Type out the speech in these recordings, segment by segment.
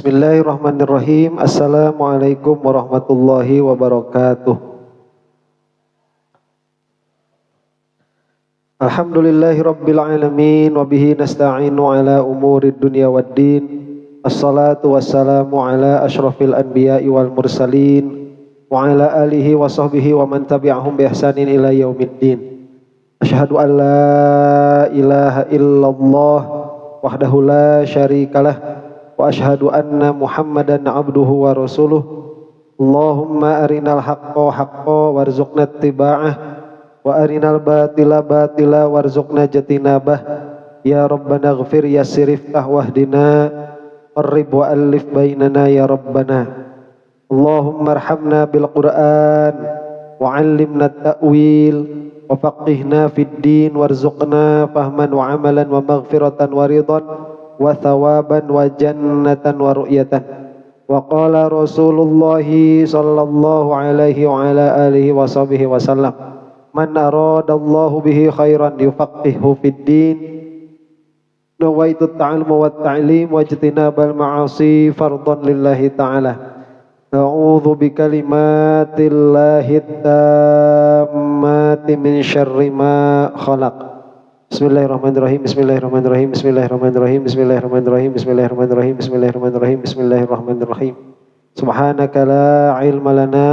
Bismillahirrahmanirrahim. Assalamualaikum warahmatullahi wabarakatuh. Alhamdulillahi rabbil alamin. Wabihi nasta'inu ala umurid dunya waddin. Assalatu wassalamu ala ashrafil anbiya'i wal mursalin. Wa ala alihi wa sahbihi wa man tabi'ahum bi ihsanin ila yaumiddin. Asyhadu an la ilaha illallah wahdahu la syarikalah. Wa ashhadu anna Muhammadan abduhu wa rasuluh. Allahumma arinal haqqa haqqa warzuqna ittiba'ah wa arinal batila batila warzuqna jatinabah. Ya Rabbana ighfir yassir iftah wahdina qarrib wa alif bainana ya Rabbana. Allahumma arhamna bil Qur'an wa 'allimna at-ta'wil wa faqihna fid din warzuqna fahman wa amalan wa maghfiratan wa ridhan wa thawaban wa jannatan wa ru'yatan. Wa qala Rasulullah sallallahu alaihi wa ala alihi wa sahbihi wa sallam, man aradallahu bihi khairan yufaqihu fid din. Nawaitu ta'aluma wa ta'lim wa ijtinabal ma'asi fardhan lillahi ta'ala. A'udzu bikalimatillahi tammati min syarri ma khalaq. Bismillahirrahmanirrahim. Bismillahirrahmanirrahim. Bismillahirrahmanirrahim. Bismillahirrahmanirrahim. Bismillahirrahmanirrahim. Bismillahirrahmanirrahim. Bismillahirrahmanirrahim. Subhanaka la ilma lana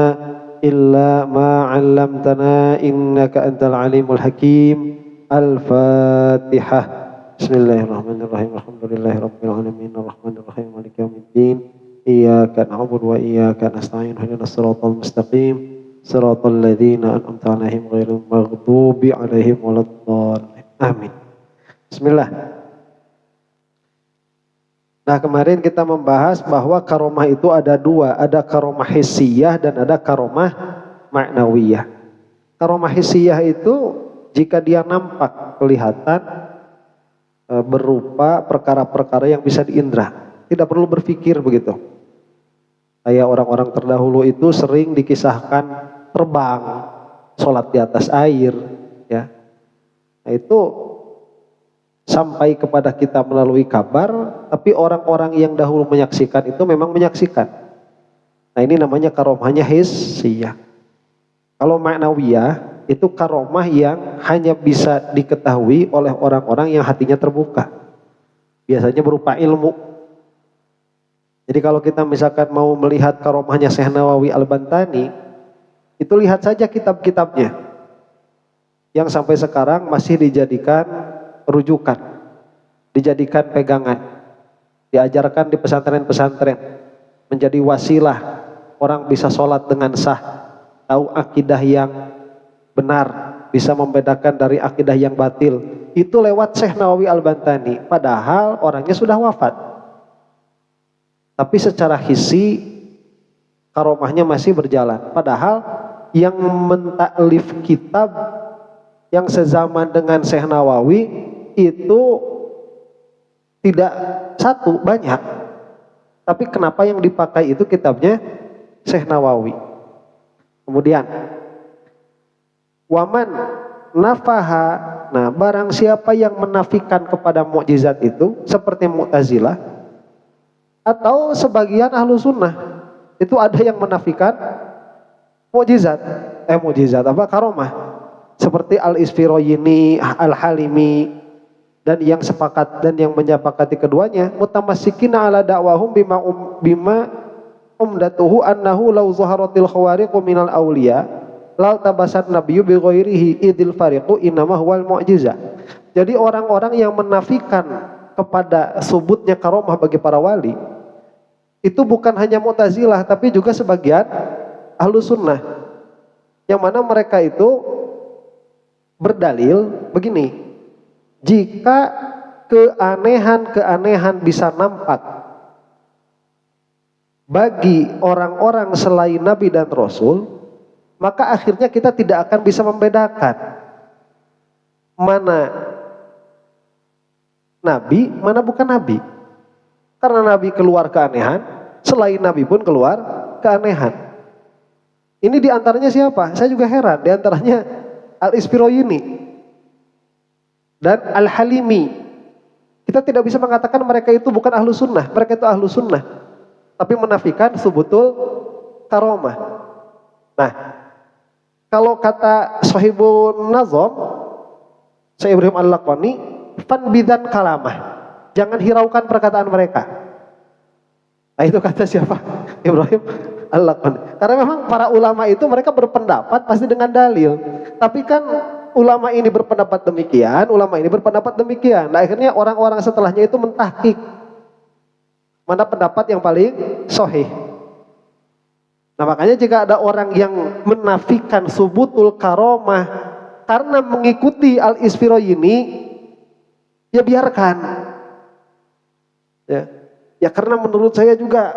illa ma 'allamtana innaka antal alimul hakim. Al-Fatihah. Bismillahirrahmanirrahim. Alhamdulillahirabbil alamin arrahmanirrahim maliki yaumiddin. Iyyaka na'budu wa iyyaka nasta'in. Ihdinas siratal mustaqim. Siratal ladzina an'amta 'alaihim ghairil maghdubi 'alaihim waladdallin. Amin. Bismillah. Nah, kemarin kita membahas bahwa karomah itu ada dua, ada karomah hissiyah dan ada karomah ma'nawiyah. Karomah hissiyah itu jika dia nampak, kelihatan, berupa perkara-perkara yang bisa diindra, tidak perlu berpikir begitu. Kayak orang-orang terdahulu itu sering dikisahkan terbang, sholat di atas air, ya. Nah, itu sampai kepada kita melalui kabar, tapi orang-orang yang dahulu menyaksikan itu memang menyaksikan. Nah, ini namanya karomahnya hissiyah. Kalau ma'nawiyah itu karomah yang hanya bisa diketahui oleh orang-orang yang hatinya terbuka. Biasanya berupa ilmu. Jadi kalau kita misalkan mau melihat karomahnya Syekh Nawawi Al-Bantani, itu lihat saja kitab-kitabnya yang sampai sekarang masih dijadikan rujukan, dijadikan pegangan, diajarkan di pesantren-pesantren, menjadi wasilah orang bisa sholat dengan sah, tahu akidah yang benar, bisa membedakan dari akidah yang batil. Itu lewat Syekh Nawawi Al-Bantani, padahal orangnya sudah wafat. Tapi secara hissi karomahnya masih berjalan, padahal yang mentaklif kitab yang sezaman dengan Syekh Nawawi itu tidak satu, banyak. Tapi kenapa yang dipakai itu kitabnya Syekh Nawawi. Kemudian waman nafaha, nah barang siapa yang menafikan kepada mukjizat itu seperti Mu'tazilah atau sebagian ahlu sunnah, itu ada yang menafikan mukjizat, karomah. Seperti Al-Isfiroyini, Al-Halimi, dan yang sepakat dan yang menyepakati keduanya, mutamassikina ala da'wahum bima umdatuhu annahu law zaharatil khawariqu minal awliya lal tabasat nabiyyu bi ghairihi idil fariqu innama huwal mu'jizah. Jadi orang-orang yang menafikan kepada subutnya karomah bagi para wali itu bukan hanya Mu'tazilah tapi juga sebagian ahlu sunnah, yang mana mereka itu berdalil begini, jika keanehan-keanehan bisa nampak bagi orang-orang selain Nabi dan Rasul, maka akhirnya kita tidak akan bisa membedakan mana Nabi, mana bukan Nabi. Karena Nabi keluar keanehan, selain Nabi pun keluar keanehan. Ini diantaranya siapa? Saya juga heran, diantaranya Al-Isfiroyini dan Al-Halimi. Kita tidak bisa mengatakan mereka itu bukan ahlu sunnah, mereka itu ahlu sunnah. tapi menafikan subutul karomah. Nah, kalau kata Sahibun Nazom, Syekh Ibrahim Al-Laqani, fanbidan kalamah, jangan hiraukan perkataan mereka. Nah, itu kata siapa? Ibrahim Al-Laqani. Karena memang para ulama itu mereka berpendapat pasti dengan dalil. Tapi kan ulama ini berpendapat demikian, ulama ini berpendapat demikian. Nah, akhirnya orang-orang setelahnya itu mentahqiq mana pendapat yang paling sahih. Nah, makanya jika ada orang yang menafikan subutul karomah karena mengikuti Al-Isfirayini, ya biarkan. Ya karena menurut saya juga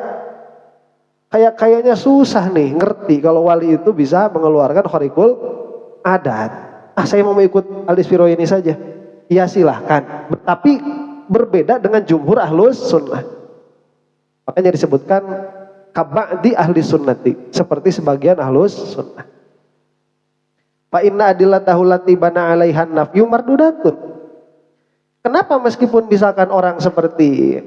kayaknya susah nih ngerti kalau wali itu bisa mengeluarkan khariqul adat. Saya mau ikut Al-Isfirayini saja. Ya silahkan. Tapi berbeda dengan jumhur ahlus sunnah. Makanya disebutkan kaba'di ahli sunnati, seperti sebagian ahlus sunnah. Fa inna adillatahu lati bana 'alaihan nafyu mardudatun. Kenapa meskipun misalkan orang seperti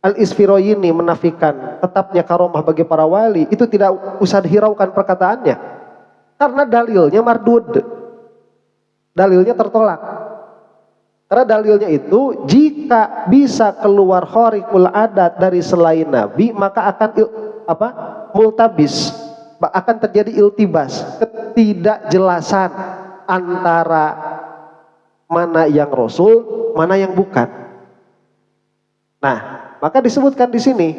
Al-Isfirayini menafikan tetapnya karomah bagi para wali, itu tidak usah dihiraukan perkataannya. Karena dalilnya mardud. Dalilnya tertolak. Karena dalilnya itu jika bisa keluar khariqul adat dari selain Nabi, maka akan multabis, akan terjadi iltibas, ketidakjelasan antara mana yang Rasul, mana yang bukan. Nah, maka disebutkan di sini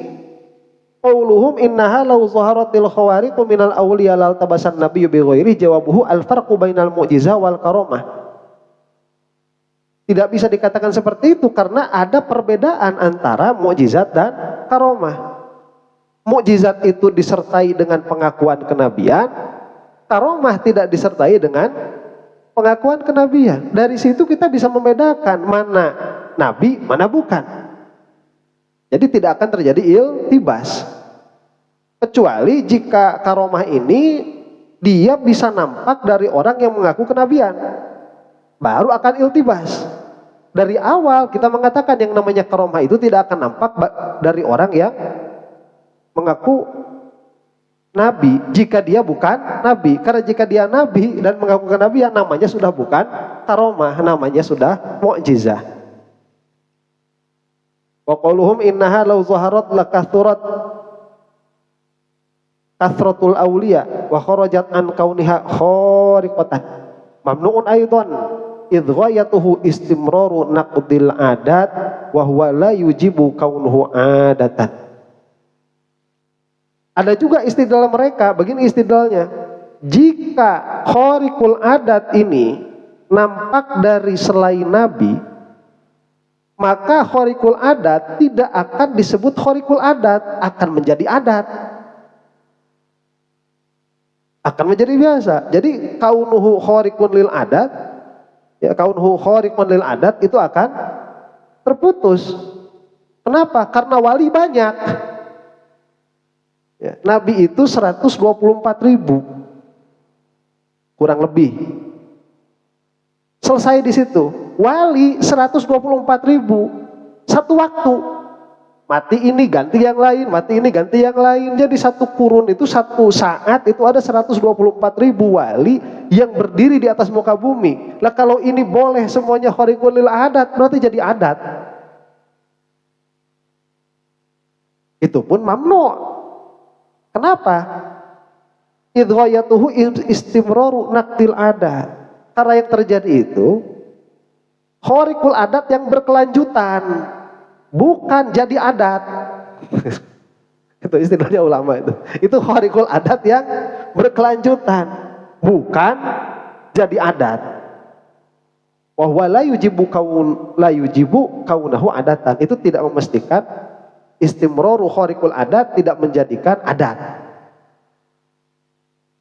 qauluhum innaha law zaharatil khawariqu minal awliya lal tabasan nabiyyu bi ghairi jawabuhu al farqu bainal mu'jizah wal karamah. Tidak bisa dikatakan seperti itu karena ada perbedaan antara mukjizat dan karomah. Mukjizat itu disertai dengan pengakuan kenabian, karomah tidak disertai dengan pengakuan kenabian. Dari situ kita bisa membedakan mana nabi, mana bukan. Jadi tidak akan terjadi iltibas. Kecuali jika karomah ini dia bisa nampak dari orang yang mengaku kenabian, baru akan iltibas. Dari awal kita mengatakan yang namanya karomah itu tidak akan nampak dari orang yang mengaku nabi jika dia bukan nabi. Karena jika dia nabi dan mengaku kenabian, namanya sudah bukan karomah, namanya sudah mukjizah. Wa qauluhum innaha law zaharat lakathurat kathratul awliya wa kharajat an kauniha khariqatan mamnu'un aidan idh ghayatuhu istimraru naqdil adat wa huwa la yujibu kaunuhu adatan. Ada juga istidlal mereka, begini istidlalnya, jika khariqul adat ini nampak dari selain nabi, maka khariqul adat tidak akan disebut khariqul adat, akan menjadi adat, akan menjadi biasa. Jadi kaunuhu khariqun lil adat, ya kaunuhu khariqun lil adat itu akan terputus. Kenapa? Karena wali banyak. Ya, nabi itu 124.000 kurang lebih. Selesai di situ. Wali 124.000 satu waktu. Mati ini ganti yang lain, mati ini ganti yang lain. Jadi satu kurun itu satu saat itu ada 124.000 wali yang berdiri di atas muka bumi. Lah kalau ini boleh semuanya khariqul lil adat, berarti jadi adat. Itu pun mamnu. Kenapa? Idghayatuhu istimraru naqdil adat. Karena yang terjadi itu khariqul adat yang berkelanjutan, bukan jadi adat. Itu istilahnya ulama itu. Itu khariqul adat yang berkelanjutan, bukan jadi adat. Wa huwa la yujibu kaunahu adatan. Itu tidak memastikan istimraru khariqul adat tidak menjadikan adat.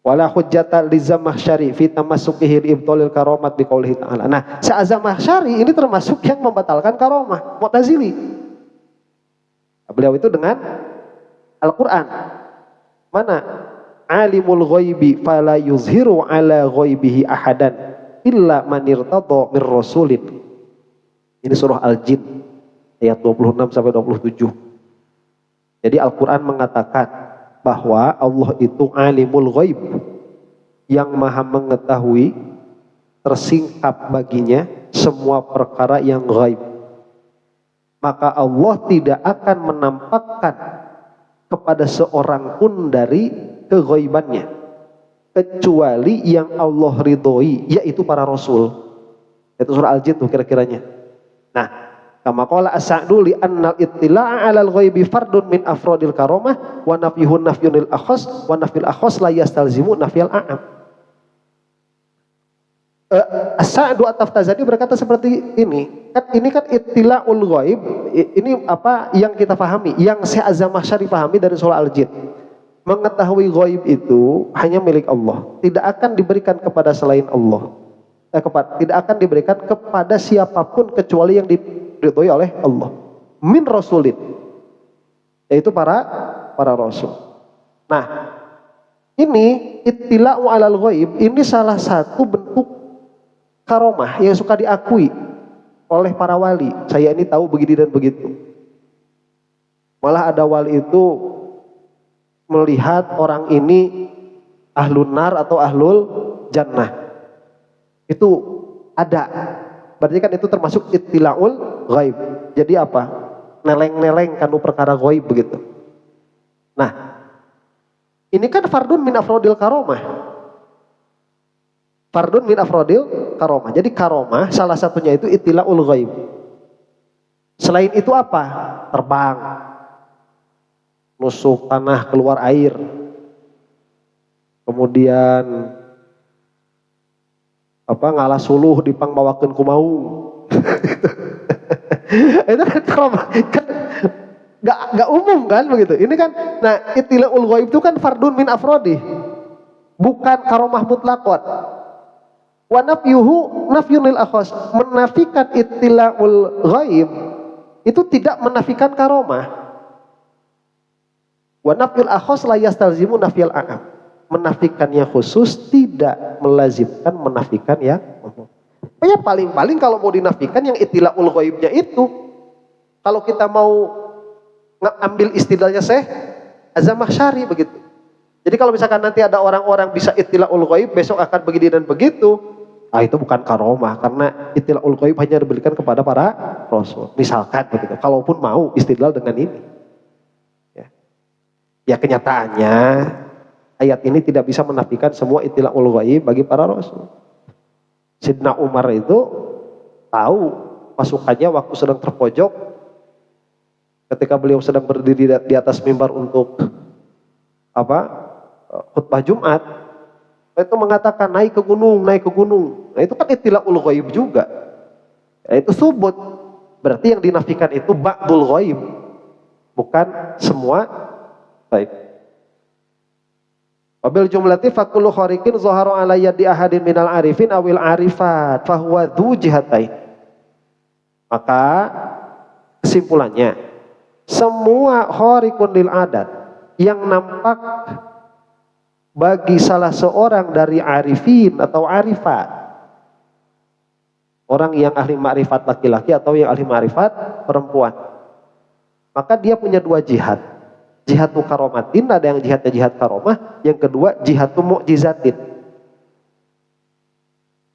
Wala hujjata lizamahsyari fi tamassukihi li ibtalil karamat biqaulihi ta'ala. Nah, Syazamahsyari ini termasuk yang membatalkan karomah, Mu'tazili. Beliau itu dengan Al-Qur'an. Mana? Alimul ghaibi fala yuzhiru ala ghaibihi ahadan illa man irtada mir rasulin. Ini surah Al-Jin ayat 26 sampai 27. Jadi Al-Quran mengatakan bahwa Allah itu alimul ghaib, yang maha mengetahui, tersingkap baginya semua perkara yang ghaib. Maka Allah tidak akan menampakkan kepada seorang pun dari keghaibannya, kecuali yang Allah ridhoi, yaitu para rasul. Itu surah Al-Jin tuh kira-kiranya. Nah, kama qala as-Sa'du li annal ittila'a 'alal ghaibi fardun min afrodil karomah wa nafyuhun nafyunil akhas wa nafyul akhas la yastalzimu nafyal a'am. As-Sa'du at-Taftazani berkata seperti ini. Ini kan ittila'ul ghaib, ini apa yang kita pahami, yang Syekh Az-Zamakhsyari pahami dari surah Al-Jin. Mengetahui ghaib itu hanya milik Allah, tidak akan diberikan kepada selain Allah. Tidak akan diberikan kepada siapapun kecuali yang diridhoi oleh Allah. Min rasulin, yaitu para rasul. Nah, ini ittila'u 'alal ghaib, ini salah satu bentuk karomah yang suka diakui oleh para wali. Saya ini tahu begini dan begitu. Malah ada wali itu melihat orang ini ahlun nar atau ahlul jannah. Itu ada. Berarti kan itu termasuk ittila'ul ghaib. Jadi apa? Neleng-neleng kanu perkara ghaib begitu. Nah, ini kan fardun min afrodil karomah. Fardun min afrodil karomah. Jadi karomah salah satunya itu ittila'ul ghaib. Selain itu apa? Terbang, nusuk tanah keluar air, kemudian ngalah suluh dipang bawakeun ku maung. Itu kan karomah, kan gak umum kan begitu. Ini kan, nah ittila'ul ghaib itu kan fardun min afrodi, bukan karomah mutlaqat. Wa nafyuhu nafyunil akhas, menafikan ittila'ul ghaib itu tidak menafikan karomah. Wa nafyul akhas la yastalzimu nafyal a'am, menafikan yang khusus tidak melazimkan menafikan yang umum. Ya paling-paling kalau mau dinafikan yang ittila'ul ghaibnya itu, kalau kita mau ambil istilahnya Syekh Az-Zamakhsyari begitu. Jadi kalau misalkan nanti ada orang-orang bisa ittila'ul ghaib besok akan begini dan begitu, itu bukan karomah, karena ittila'ul ghaib hanya diberikan kepada para rasul. Misalkan begitu, kalaupun mau istidlal dengan ini. Ya kenyataannya ayat ini tidak bisa menafikan semua ittila'ul ghaib bagi para rasul. Sidna Umar itu tahu pasukannya waktu sedang terpojok, ketika beliau sedang berdiri di atas mimbar untuk khutbah Jumat, itu mengatakan naik ke gunung. Nah itu kan ittila'ul ghaib juga. Itu subut. Berarti yang dinafikan itu ba'dul ghaib, bukan semua. Baik. Wabil jumlati fakullu khariqin zahara ala yadi ahadin minal arifin awil arifat fahuwa dhu jihatain. Maka kesimpulannya, semua khariqun lil adat yang nampak bagi salah seorang dari arifin atau arifat, orang yang ahli ma'rifat laki-laki atau yang ahli ma'rifat perempuan, maka dia punya dua jihad. Jihadu karomatin, ada yang jihadnya jihad karomah, yang kedua jihadu mu'jizatin.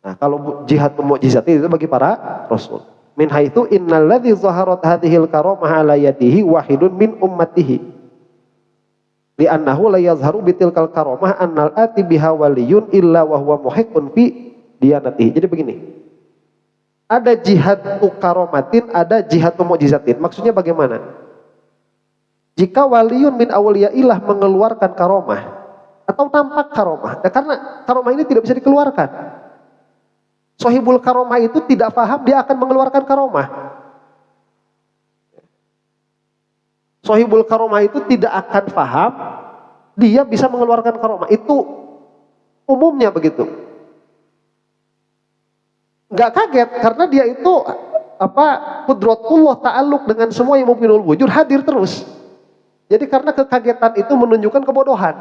Nah, kalau jihadu mu'jizatin itu bagi para rasul. Min haitsu innal ladzi zaharat hadhil karomah ala yadihi wahidun min ummatihi. Li'annahu la yazharu bitilkal karomah annal ati biha waliyun illa wa huwa muhiqqun fi diyanatihi. Jadi begini, ada jihadu karomatin, ada jihadu mu'jizatin. Maksudnya bagaimana? Jika waliyun min awliyaillah mengeluarkan karomah atau tampak karomah, nah karena karomah ini tidak bisa dikeluarkan. Sohibul karomah itu tidak paham dia akan mengeluarkan karomah. Sohibul karomah itu tidak akan paham dia bisa mengeluarkan karomah. Itu umumnya begitu. Nggak kaget karena dia itu qudratullah ta'alluq dengan semua yang mumkinul wujud hadir terus. Jadi karena kekagetan itu menunjukkan kebodohan.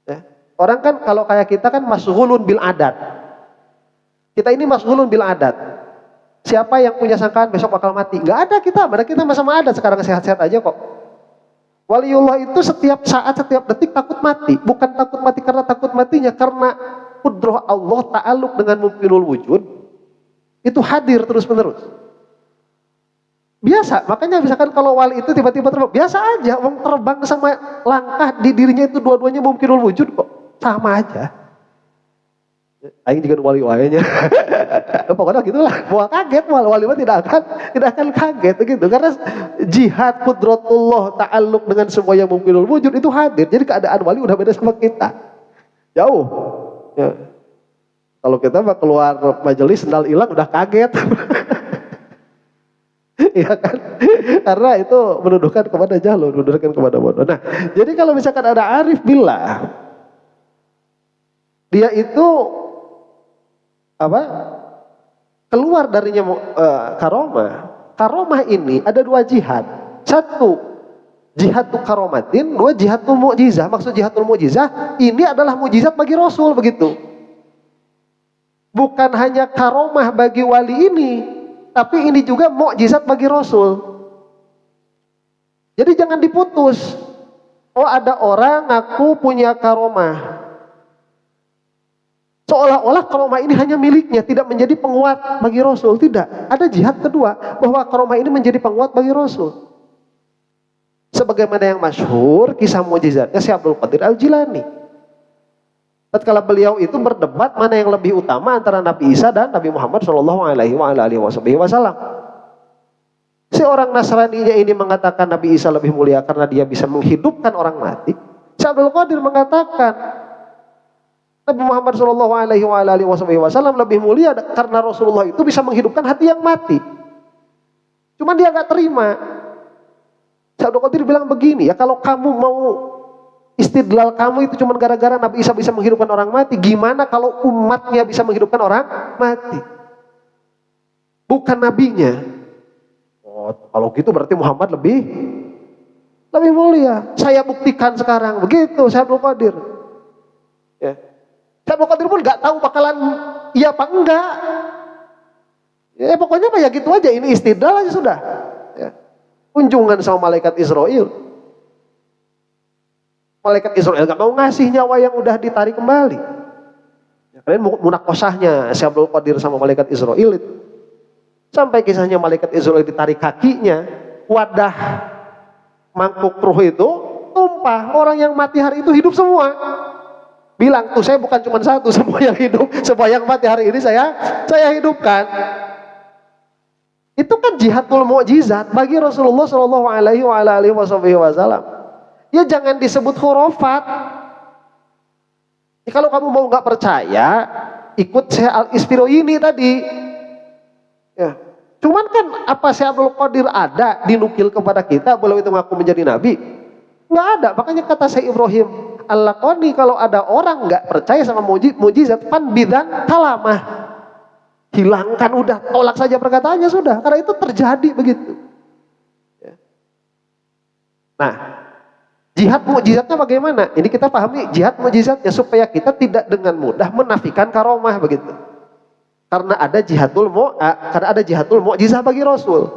Ya. Orang kan kalau kayak kita kan masghulun bil adat. Kita ini masghulun bil adat. Siapa yang punya sangkaan besok bakal mati? Nggak ada kita. Padahal kita sama adat sekarang sehat-sehat aja kok. Waliullah itu setiap saat, setiap detik takut mati. Bukan takut mati karena takut matinya, karena qudrah Allah ta'aluk dengan mumkinul wujud itu hadir terus-menerus. Biasa, makanya misalkan kalau wali itu tiba-tiba terbang, biasa aja, orang terbang sama langkah di dirinya itu dua-duanya mumkinul wujud kok. Sama aja. Aing juga wali walinya. Pokoknya gitulah. Mau kaget, wali mah tidak akan kaget gitu. Karena jihad qudratullah ta'alluq dengan semua yang mungkinul wujud itu hadir. Jadi keadaan wali udah beda sama kita. Jauh. Ya. Kalau kita mah keluar majelis sendal hilang udah kaget. Iya kan? Karena itu menuduhkan kepada jahil, menuduhkan kepada bodoh. Nah, jadi kalau misalkan ada arif billah, dia itu keluar darinya karomah ini ada dua jihad. Satu jihadul karomatin, dua jihadul mu'jizah. Maksud jihadul mu'jizah ini adalah mujizat bagi Rasul begitu. Bukan hanya karomah bagi wali ini, tapi ini juga mukjizat bagi Rasul. Jadi jangan diputus. Oh, ada orang ngaku punya karomah, seolah-olah karomah ini hanya miliknya, tidak menjadi penguat bagi Rasul. Tidak. Ada jihad kedua, bahwa karomah ini menjadi penguat bagi Rasul. Sebagaimana yang masyhur kisah mukjizatnya Syekh Abdul Qadir Al-Jilani. Tatkala beliau itu berdebat mana yang lebih utama antara Nabi Isa dan Nabi Muhammad Shallallahu Alaihi Wasallam. Seorang Nasraninya ini mengatakan Nabi Isa lebih mulia karena dia bisa menghidupkan orang mati. Syekh Abdul Qadir mengatakan Nabi Muhammad Shallallahu Alaihi Wasallam lebih mulia karena Rasulullah itu bisa menghidupkan hati yang mati. Cuman dia nggak terima. Syekh Abdul Qadir bilang begini, ya kalau kamu mau istidlal kamu itu cuma gara-gara Nabi Isa bisa menghidupkan orang mati, gimana kalau umatnya bisa menghidupkan orang mati? Bukan nabinya. Oh, kalau gitu berarti Muhammad lebih mulia. Saya buktikan sekarang. Begitu Syekh Abdul Qadir. Ya. Syekh Abdul Qadir pun nggak tahu bakalan iya apa enggak. Ya pokoknya mah ya gitu aja, ini istidlal aja sudah. Ya. Kunjungan sama malaikat Israel. Malaikat Israel gak mau ngasih nyawa yang udah ditarik kembali. Ya, kalian munakosahnya Syekh Abdul Qadir sama malaikat Israel itu. Sampai kisahnya malaikat Israel ditarik kakinya, wadah mangkuk ruh itu tumpah. Orang yang mati hari itu hidup semua. Bilang tuh saya bukan cuma satu, semua yang hidup, semua yang mati hari ini saya hidupkan. Itu kan jihadul mu'jizat bagi Rasulullah Shallallahu Alaihi Wasallam. Ya jangan disebut khurafat. Ya, kalau kamu mau nggak percaya, ikut Syekh Al-Isfiro ini tadi. Ya. Cuman kan apa Syekh Abdul Qadir ada dinukil kepada kita, beliau itu ngaku menjadi nabi? Nggak ada. Makanya kata Syekh Ibrahim Al-Laqani, kalau ada orang nggak percaya sama mujizat, pan bidan kalamah, hilangkan udah, tolak saja perkataannya sudah. Karena itu terjadi begitu. Ya. Nah. Jihad mukjizatnya bagaimana? Ini kita pahami jihad mukjizatnya supaya kita tidak dengan mudah menafikan karomah begitu. Karena ada jihadul mukjizah bagi Rasul.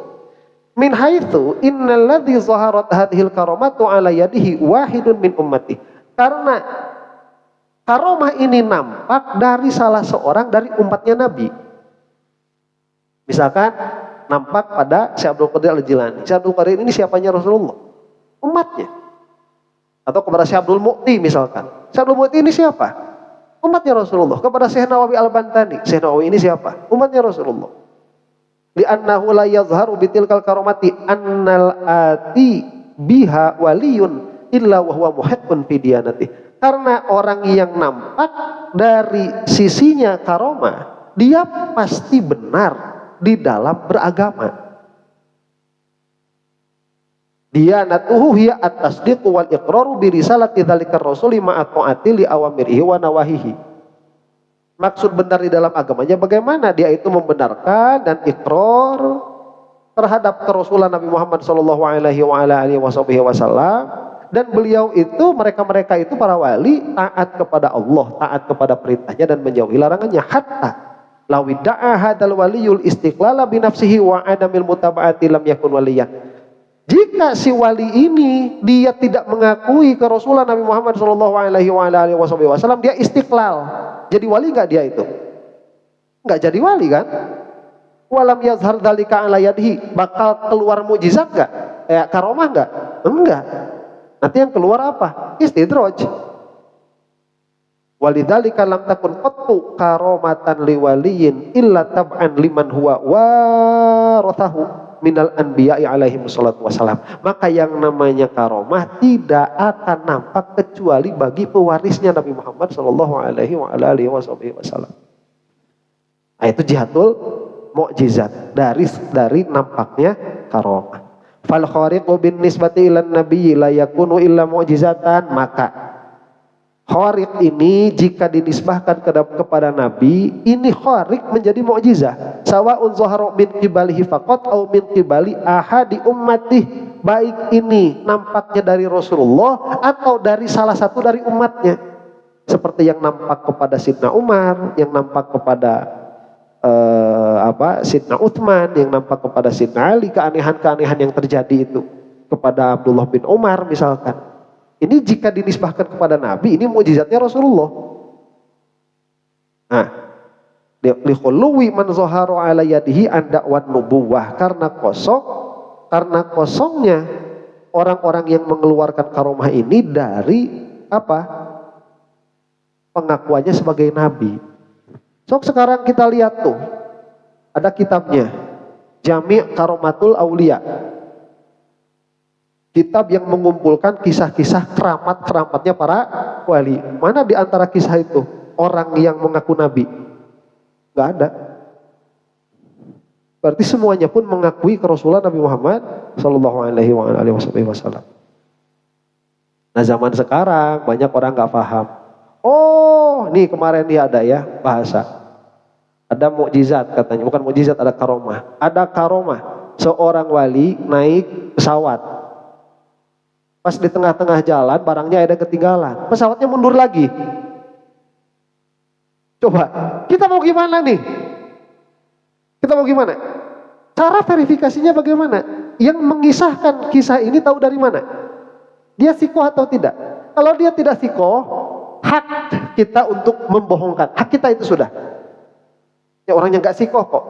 Min haitsu innal ladzi zaharat hadhil karamatu ala yadihi wahidun min ummati. Karena karomah ini nampak dari salah seorang dari umatnya Nabi. Misalkan nampak pada Syekh Abdul Qadir Al-Jilani. Syekh Abdul Qadir ini siapanya Rasulullah? Umatnya. Atau kepada Syekh Abdul Mu'ti misalkan. Syekh Abdul Mu'ti ini siapa? Umatnya Rasulullah. Kepada Syekh Nawawi Al-Bantani. Syekh Nawawi ini siapa? Umatnya Rasulullah. Li'annahu la yadhharu bitilkal karomati annal ati biha waliyun illa wa huwa muhiqqun fi diyanati. Karena orang yang nampak dari sisinya karomah, dia pasti benar di dalam beragama. Diyanatuhu hiya at-tasdiq wal iqraru bi risalati dzalikar rasuli ma'a ta'ati li awamirihi wa nawahihi. Maksud benar di dalam agamanya bagaimana? Dia itu membenarkan dan ikrar terhadap kerasulan Nabi Muhammad sallallahu alaihi wasallam, dan beliau itu mereka itu para wali taat kepada Allah, taat kepada perintahnya dan menjauhi larangannya. Hatta law da'a hadzal waliyul istiqlala bi nafsihi wa adamil mutaba'ati lam yakun waliyan. Jika si wali ini dia tidak mengakui kerasulan Nabi Muhammad SAW, dia istiqlal. Jadi wali nggak dia itu? Nggak jadi wali kan? Walam yazhar dzalika ala yadihi, bakal keluar mukjizat nggak? Karomah nggak? Enggak. Nanti yang keluar apa? Istidraj. Walidzalika lam takun qattu karomatan liwaliyin illa tab'an liman huwa warathahu minal anbiya'i alaihi wassalatu wassalam. Maka yang namanya karomah tidak akan nampak kecuali bagi pewarisnya Nabi Muhammad sallallahu alaihi wasallam. Nah, itu jihatul mukjizat dari nampaknya karomah. Fal khariqu bin nisbati ilan nabiyyi la yakunu illa mu'jizatan, maka khariq ini jika dinisbahkan kepada Nabi, ini khariq menjadi mukjizah. Sawa'un zahara min qibalihi faqat au min qibali ahadi ummati, baik ini nampaknya dari Rasulullah atau dari salah satu dari umatnya. Seperti yang nampak kepada Sidna Umar, yang nampak kepada Sidna Utsman, yang nampak kepada Sidna Ali, keanehan-keanehan yang terjadi itu kepada Abdullah bin Umar misalkan. Ini jika dinisbahkan kepada Nabi, ini mukjizatnya Rasulullah. Nah, likhuluwi man zahara ala yadihi an da'wan nubuwah, karena kosongnya orang-orang yang mengeluarkan karomah ini dari pengakuannya sebagai nabi. Sekarang kita lihat tuh, ada kitabnya Jami' Karomatul Aulia, kitab yang mengumpulkan kisah-kisah keramat-keramatnya para wali. Mana di antara kisah itu orang yang mengaku nabi? Gak ada. Berarti semuanya pun mengakui kerasulan Nabi Muhammad sallallahu alaihi wasallam. Nah, zaman sekarang banyak orang gak paham. Oh, nih kemarin dia ada ya bahasa. Ada mukjizat katanya, bukan mukjizat, ada karomah. Ada karomah seorang wali naik pesawat. Pas di tengah-tengah jalan barangnya ada ketinggalan, pesawatnya mundur lagi. Coba, kita mau gimana nih? Kita mau gimana? Cara verifikasinya bagaimana? Yang mengisahkan kisah ini tahu dari mana? Dia sikoh atau tidak? Kalau dia tidak sikoh, hak kita untuk membohongkan. Hak kita itu sudah. Ya, orangnya nggak sikoh kok.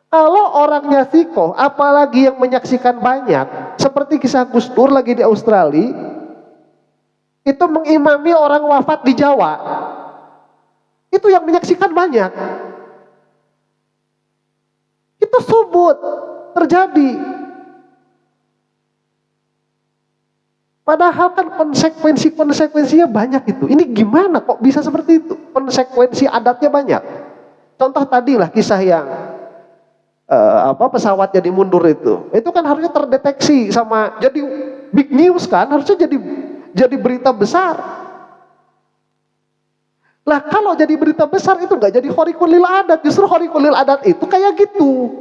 Kalau orangnya sikoh, apalagi yang menyaksikan banyak, seperti kisah Gus Dur lagi di Australia, itu mengimami orang wafat di Jawa, itu yang menyaksikan banyak. Itu subut, terjadi. Padahal kan konsekuensinya banyak itu. Ini gimana kok bisa seperti itu? Konsekuensi adatnya banyak. Contoh tadilah kisah yang pesawat jadi mundur itu kan harusnya terdeteksi sama, jadi big news kan, harusnya jadi berita besar. Lah kalau jadi berita besar itu nggak jadi khariqul lil adat, justru khariqul lil adat itu kayak gitu.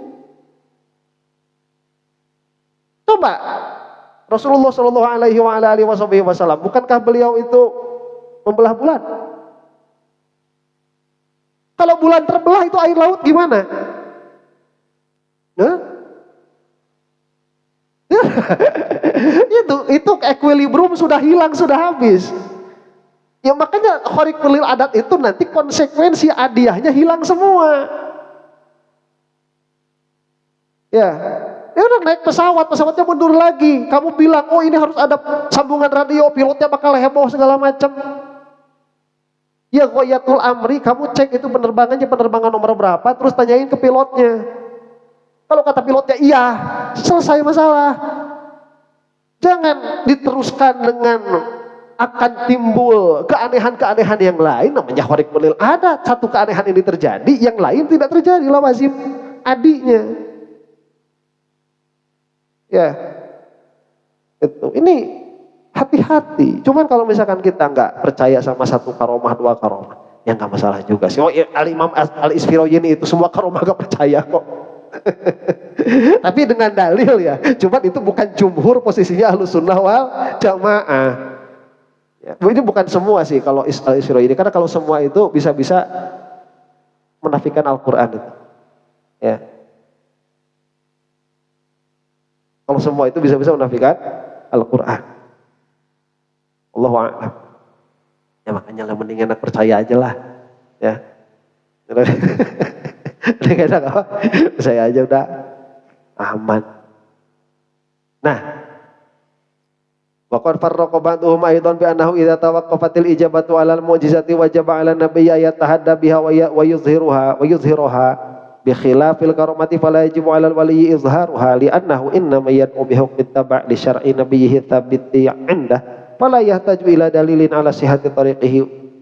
Coba Rasulullah Shallallahu Alaihi Wasallam, bukankah beliau itu membelah bulan? Kalau bulan terbelah itu air laut gimana? Nah? itu equilibrium sudah hilang, sudah habis. Ya makanya khariqul lil adat itu nanti konsekuensi adiahnya hilang semua. Ya udah naik pesawatnya mundur lagi. Kamu bilang, oh ini harus ada sambungan radio, pilotnya bakal heboh segala macam. Ya ghayatul amri, kamu cek itu penerbangan nomor berapa, terus tanyain ke pilotnya. Kalau kata pilotnya iya, selesai masalah. Jangan diteruskan dengan akan timbul keanehan-keanehan yang lain, namanya khariqul lil adat. Satu keanehan ini terjadi, yang lain tidak terjadi, lawazim adinya. Ya, itu. Ini hati-hati. Cuman kalau misalkan kita nggak percaya sama satu karomah, dua karomah, ya nggak masalah juga sih. Oh, ya, Al-Imam Al-Isfirayini itu semua karomah nggak percaya kok. Tapi dengan dalil ya. Cuman itu bukan jumhur, posisinya Ahlussunnah wal Jamaah. Ya, ini bukan semua sih kalau Al-Isfirayini, karena kalau semua itu bisa-bisa menafikan Al-Quran itu. Ya. Kalau semua itu bisa-bisa menafikan Al-Quran. Allahu a'lam. Ya makanya lah mending enak percaya aja lah. Ya. Mending enak apa? Percaya aja udah aman. Nah, wa qad farraqa ba'dhum aidan bi annahu idza tawaqqafatil ijabatu 'alal mu'jizati wajaba 'alan nabiyyi yatahadda biha wa yuzhiruha bi khilafil karamati fala yajibu 'alal waliyyi izharuha li'annahu innama yad'u bi hukmi tab' li syar'i nabiyhi thabiti 'indah fala yahtaju ila dalilin 'ala sihhati tariqihi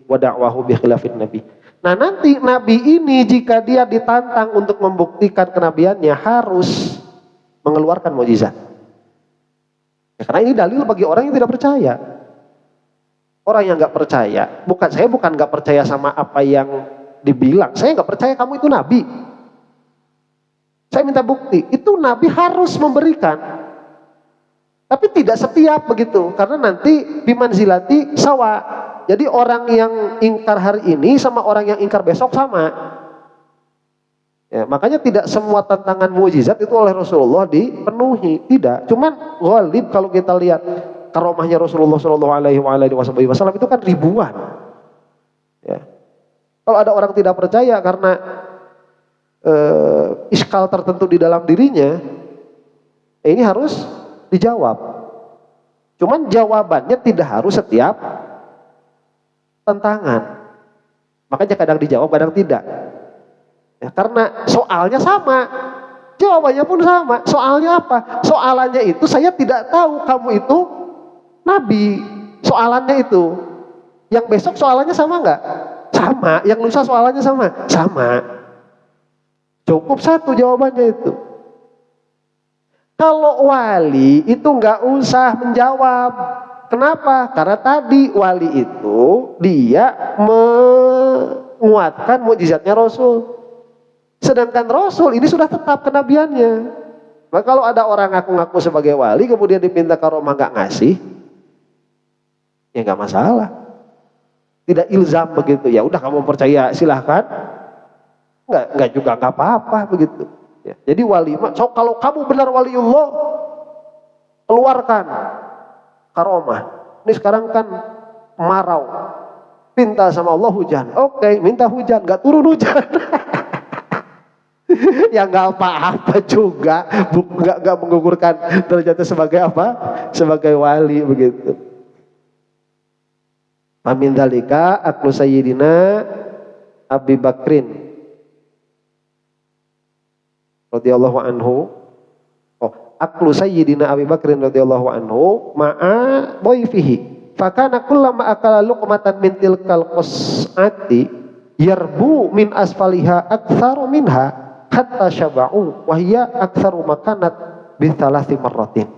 wa da'wahu bi khilafin nabi. Nah, nanti nabi ini jika dia ditantang untuk membuktikan kenabiannya harus mengeluarkan mukjizat. Ya, karena ini dalil bagi orang yang tidak percaya. Orang yang nggak percaya, bukan nggak percaya sama apa yang dibilang. Saya nggak percaya kamu itu nabi. Saya minta bukti. Itu nabi harus memberikan. Tapi tidak setiap begitu, karena nanti bimanzilati sawa. Jadi orang yang ingkar hari ini sama orang yang ingkar besok sama. Ya, makanya tidak semua tantangan mukjizat itu oleh Rasulullah dipenuhi, tidak. Cuman ghalib kalau kita lihat karomahnya Rasulullah Shallallahu Alaihi Wasallam itu kan ribuan. Ya. Kalau ada orang tidak percaya karena iskal tertentu di dalam dirinya, ini harus dijawab. Cuman jawabannya tidak harus setiap tantangan. Makanya kadang dijawab, kadang tidak. Ya, karena soalnya sama, jawabannya pun sama. Soalnya apa? Soalannya itu saya tidak tahu kamu itu nabi. Soalannya itu. Yang besok soalannya sama nggak? Sama. Yang lusa soalannya sama? Sama. Cukup satu jawabannya itu. Kalau wali itu nggak usah menjawab. Kenapa? Karena tadi wali itu dia menguatkan mukjizatnya Rasul. Sedangkan Rasul ini sudah tetap kenabiannya. Maka kalau ada orang ngaku-ngaku sebagai wali kemudian diminta karomah nggak ngasih, ya nggak masalah. Tidak ilzam begitu. Ya udah kamu percaya silahkan. Nggak juga nggak apa-apa begitu. Ya, jadi wali, so, kalau kamu benar waliullah, keluarkan karomah. Ini sekarang kan kemarau, minta sama Allah hujan. Oke, minta hujan, nggak turun hujan. Ya nggak apa-apa juga, nggak menggugurkan derajatnya sebagai apa? Sebagai wali begitu. Amin dalika aklu sayyidina Abi Bakrin radhiyallahu anhu. Oh, aklu sayyidina Abi Bakrin radhiyallahu anhu ma'a boyfihi. Fakana kullama akala luqmatan min tilkal qas'ati yarbu min asfaliha aktsaru minha hatta syaba'u wa hiya aktsaru makanat bi thalathi marratin.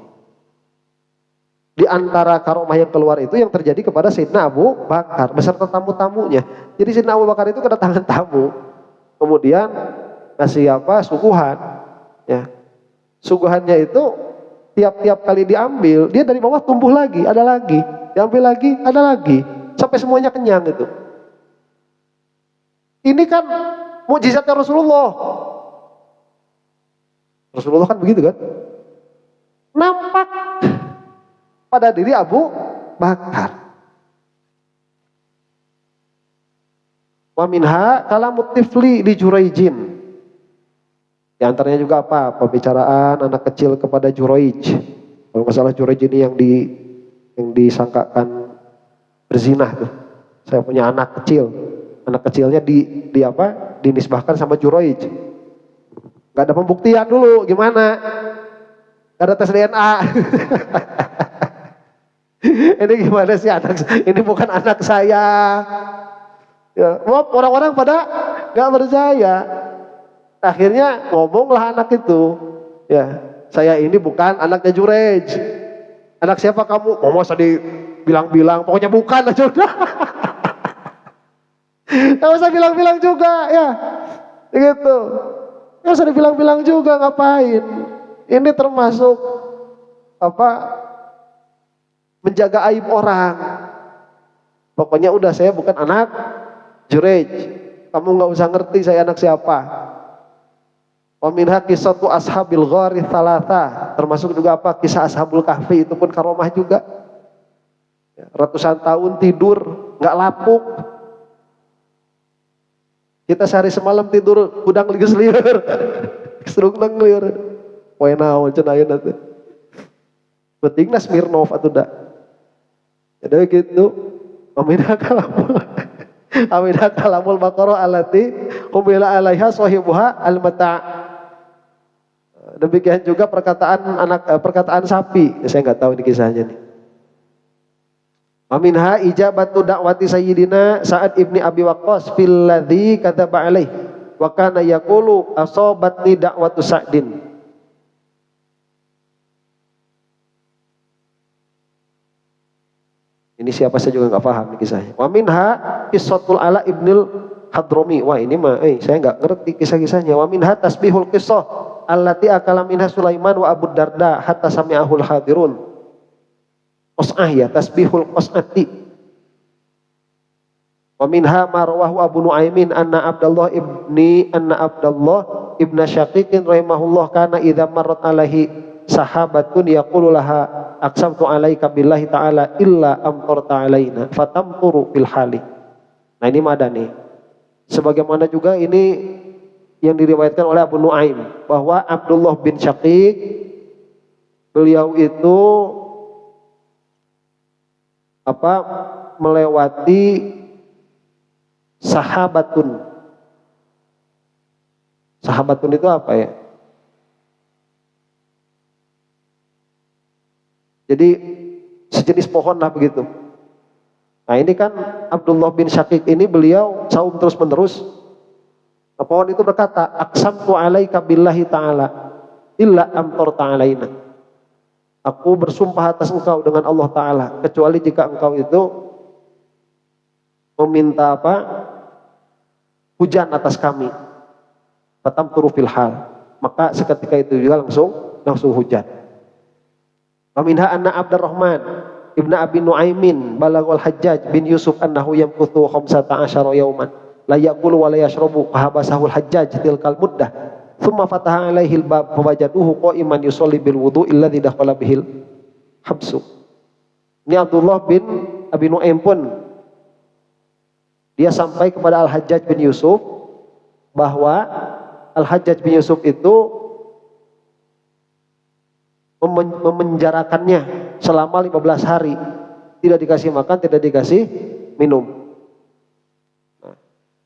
Di antara karomah yang keluar itu yang terjadi kepada Sayyidina Abu Bakar beserta tamu-tamunya. Jadi Sayyidina Abu Bakar itu kedatangan tamu. Kemudian kasih apa? Suguhan. Ya. Suguhannya itu tiap-tiap kali diambil, dia dari bawah tumbuh lagi, ada lagi. Diambil lagi, ada lagi. Sampai semuanya kenyang itu. Ini kan mukjizatnya Rasulullah. Rasulullah kan begitu kan? Nampak pada diri Abu Bakar. Wa minha kalamut tifli di Juraijin. Di antaranya juga apa? Pembicaraan anak kecil kepada Juraij. Kalau masalah Juraij ini yang disangkakan berzina tuh. Saya punya anak kecil. Anak kecilnya di apa? Dinisbahkan sama Juraij. Gak ada pembuktian dulu, gimana? Gak ada tes DNA. Ini gimana sih anak? Ini bukan anak saya. Ya, orang-orang pada gak percaya. Akhirnya ngomonglah anak itu. Ya, saya ini bukan anaknya Juraij. Anak siapa kamu? Oh, masa dibilang-bilang, pokoknya bukan aja udah. Gak usah bilang-bilang juga, ya. Gitu. Gak usah dibilang-bilang juga, ngapain? Ini termasuk apa? Menjaga aib orang. Pokoknya udah saya bukan anak Juraij. Kamu gak usah ngerti saya anak siapa. Wa minha qissatu ashabil ghari thalatha, termasuk juga apa? Kisah ashabul kahfi, itu pun karomah juga. Ratusan tahun tidur nggak lapuk. Kita sehari semalam tidur udang ligus liur. Serung nang liur. Poe naon cenah ayeuna teh. Pentingna Smirnov atuh da. Jadi gitu. Aminah kalamul. Aminah kalamul baqarah allati qubila alaiha sahibuha al-mata'. Demikian juga perkataan sapi. Saya nggak tahu ini kisahnya nih. Aminha ijabatu da'wati sayyidina Sa'ad ibni Abi Waqqas fil ladzi kataba alaih wa kana yaqulu asabatni da'watu Sa'din. Ini siapa saya juga nggak paham nih kisahnya. Wa minha qissatul Ala ibnil Hadrami. Wah ini mah saya nggak ngerti kisah-kisahnya. Wa minha tasbihul qissah allati akala minha Sulaiman wa Abu Darda hatta sami'ahul hadirun. Qas'ah ya, tasbihul qas'ati. Wa minha marwahu Abu Nuaimin anna Abdullah ibn Syaqiqin rahimahullah kana idza marrat alaihi sahabatun yaqulu laha aqsamtu alaika billahi ta'ala illa amtarta alaina fatamturu fil hali. Nah ini madani. Sebagaimana juga ini yang diriwayatkan oleh Abu Nuaim bahwa Abdullah bin Syaqiq beliau itu melewati sahabatun. Sahabatun itu apa ya? Jadi sejenis pohon lah begitu. Nah ini kan Abdullah bin Syaqiq ini beliau saum terus menerus. Pohon itu berkata, aqsamtu alaika billahi ta'ala illa amtarta alaina. Aku bersumpah atas engkau dengan Allah Ta'ala, kecuali jika engkau itu meminta hujan atas kami. Fatamturu fil hal. Maka seketika itu juga langsung hujan. Wa minha anna Abdurrahman ibn Abi Nuaimin balaghal Hajjaj bin Yusuf annahu yamkuthu 15 yawman la yaqulu wa la yashrabu fahabasahul Hajjaj tilkal muddah. Thumma fataha alaihi al-bab fawajaduhu qa'iman yusalli bil wudu'il ladzi dakhala bihil habsu. Ini Abdullah bin Abi Nuaim pun dia sampai kepada Al-Hajjaj bin Yusuf bahwa Al-Hajjaj bin Yusuf itu memenjarakannya selama 15 hari, tidak dikasih makan, tidak dikasih minum. Nah,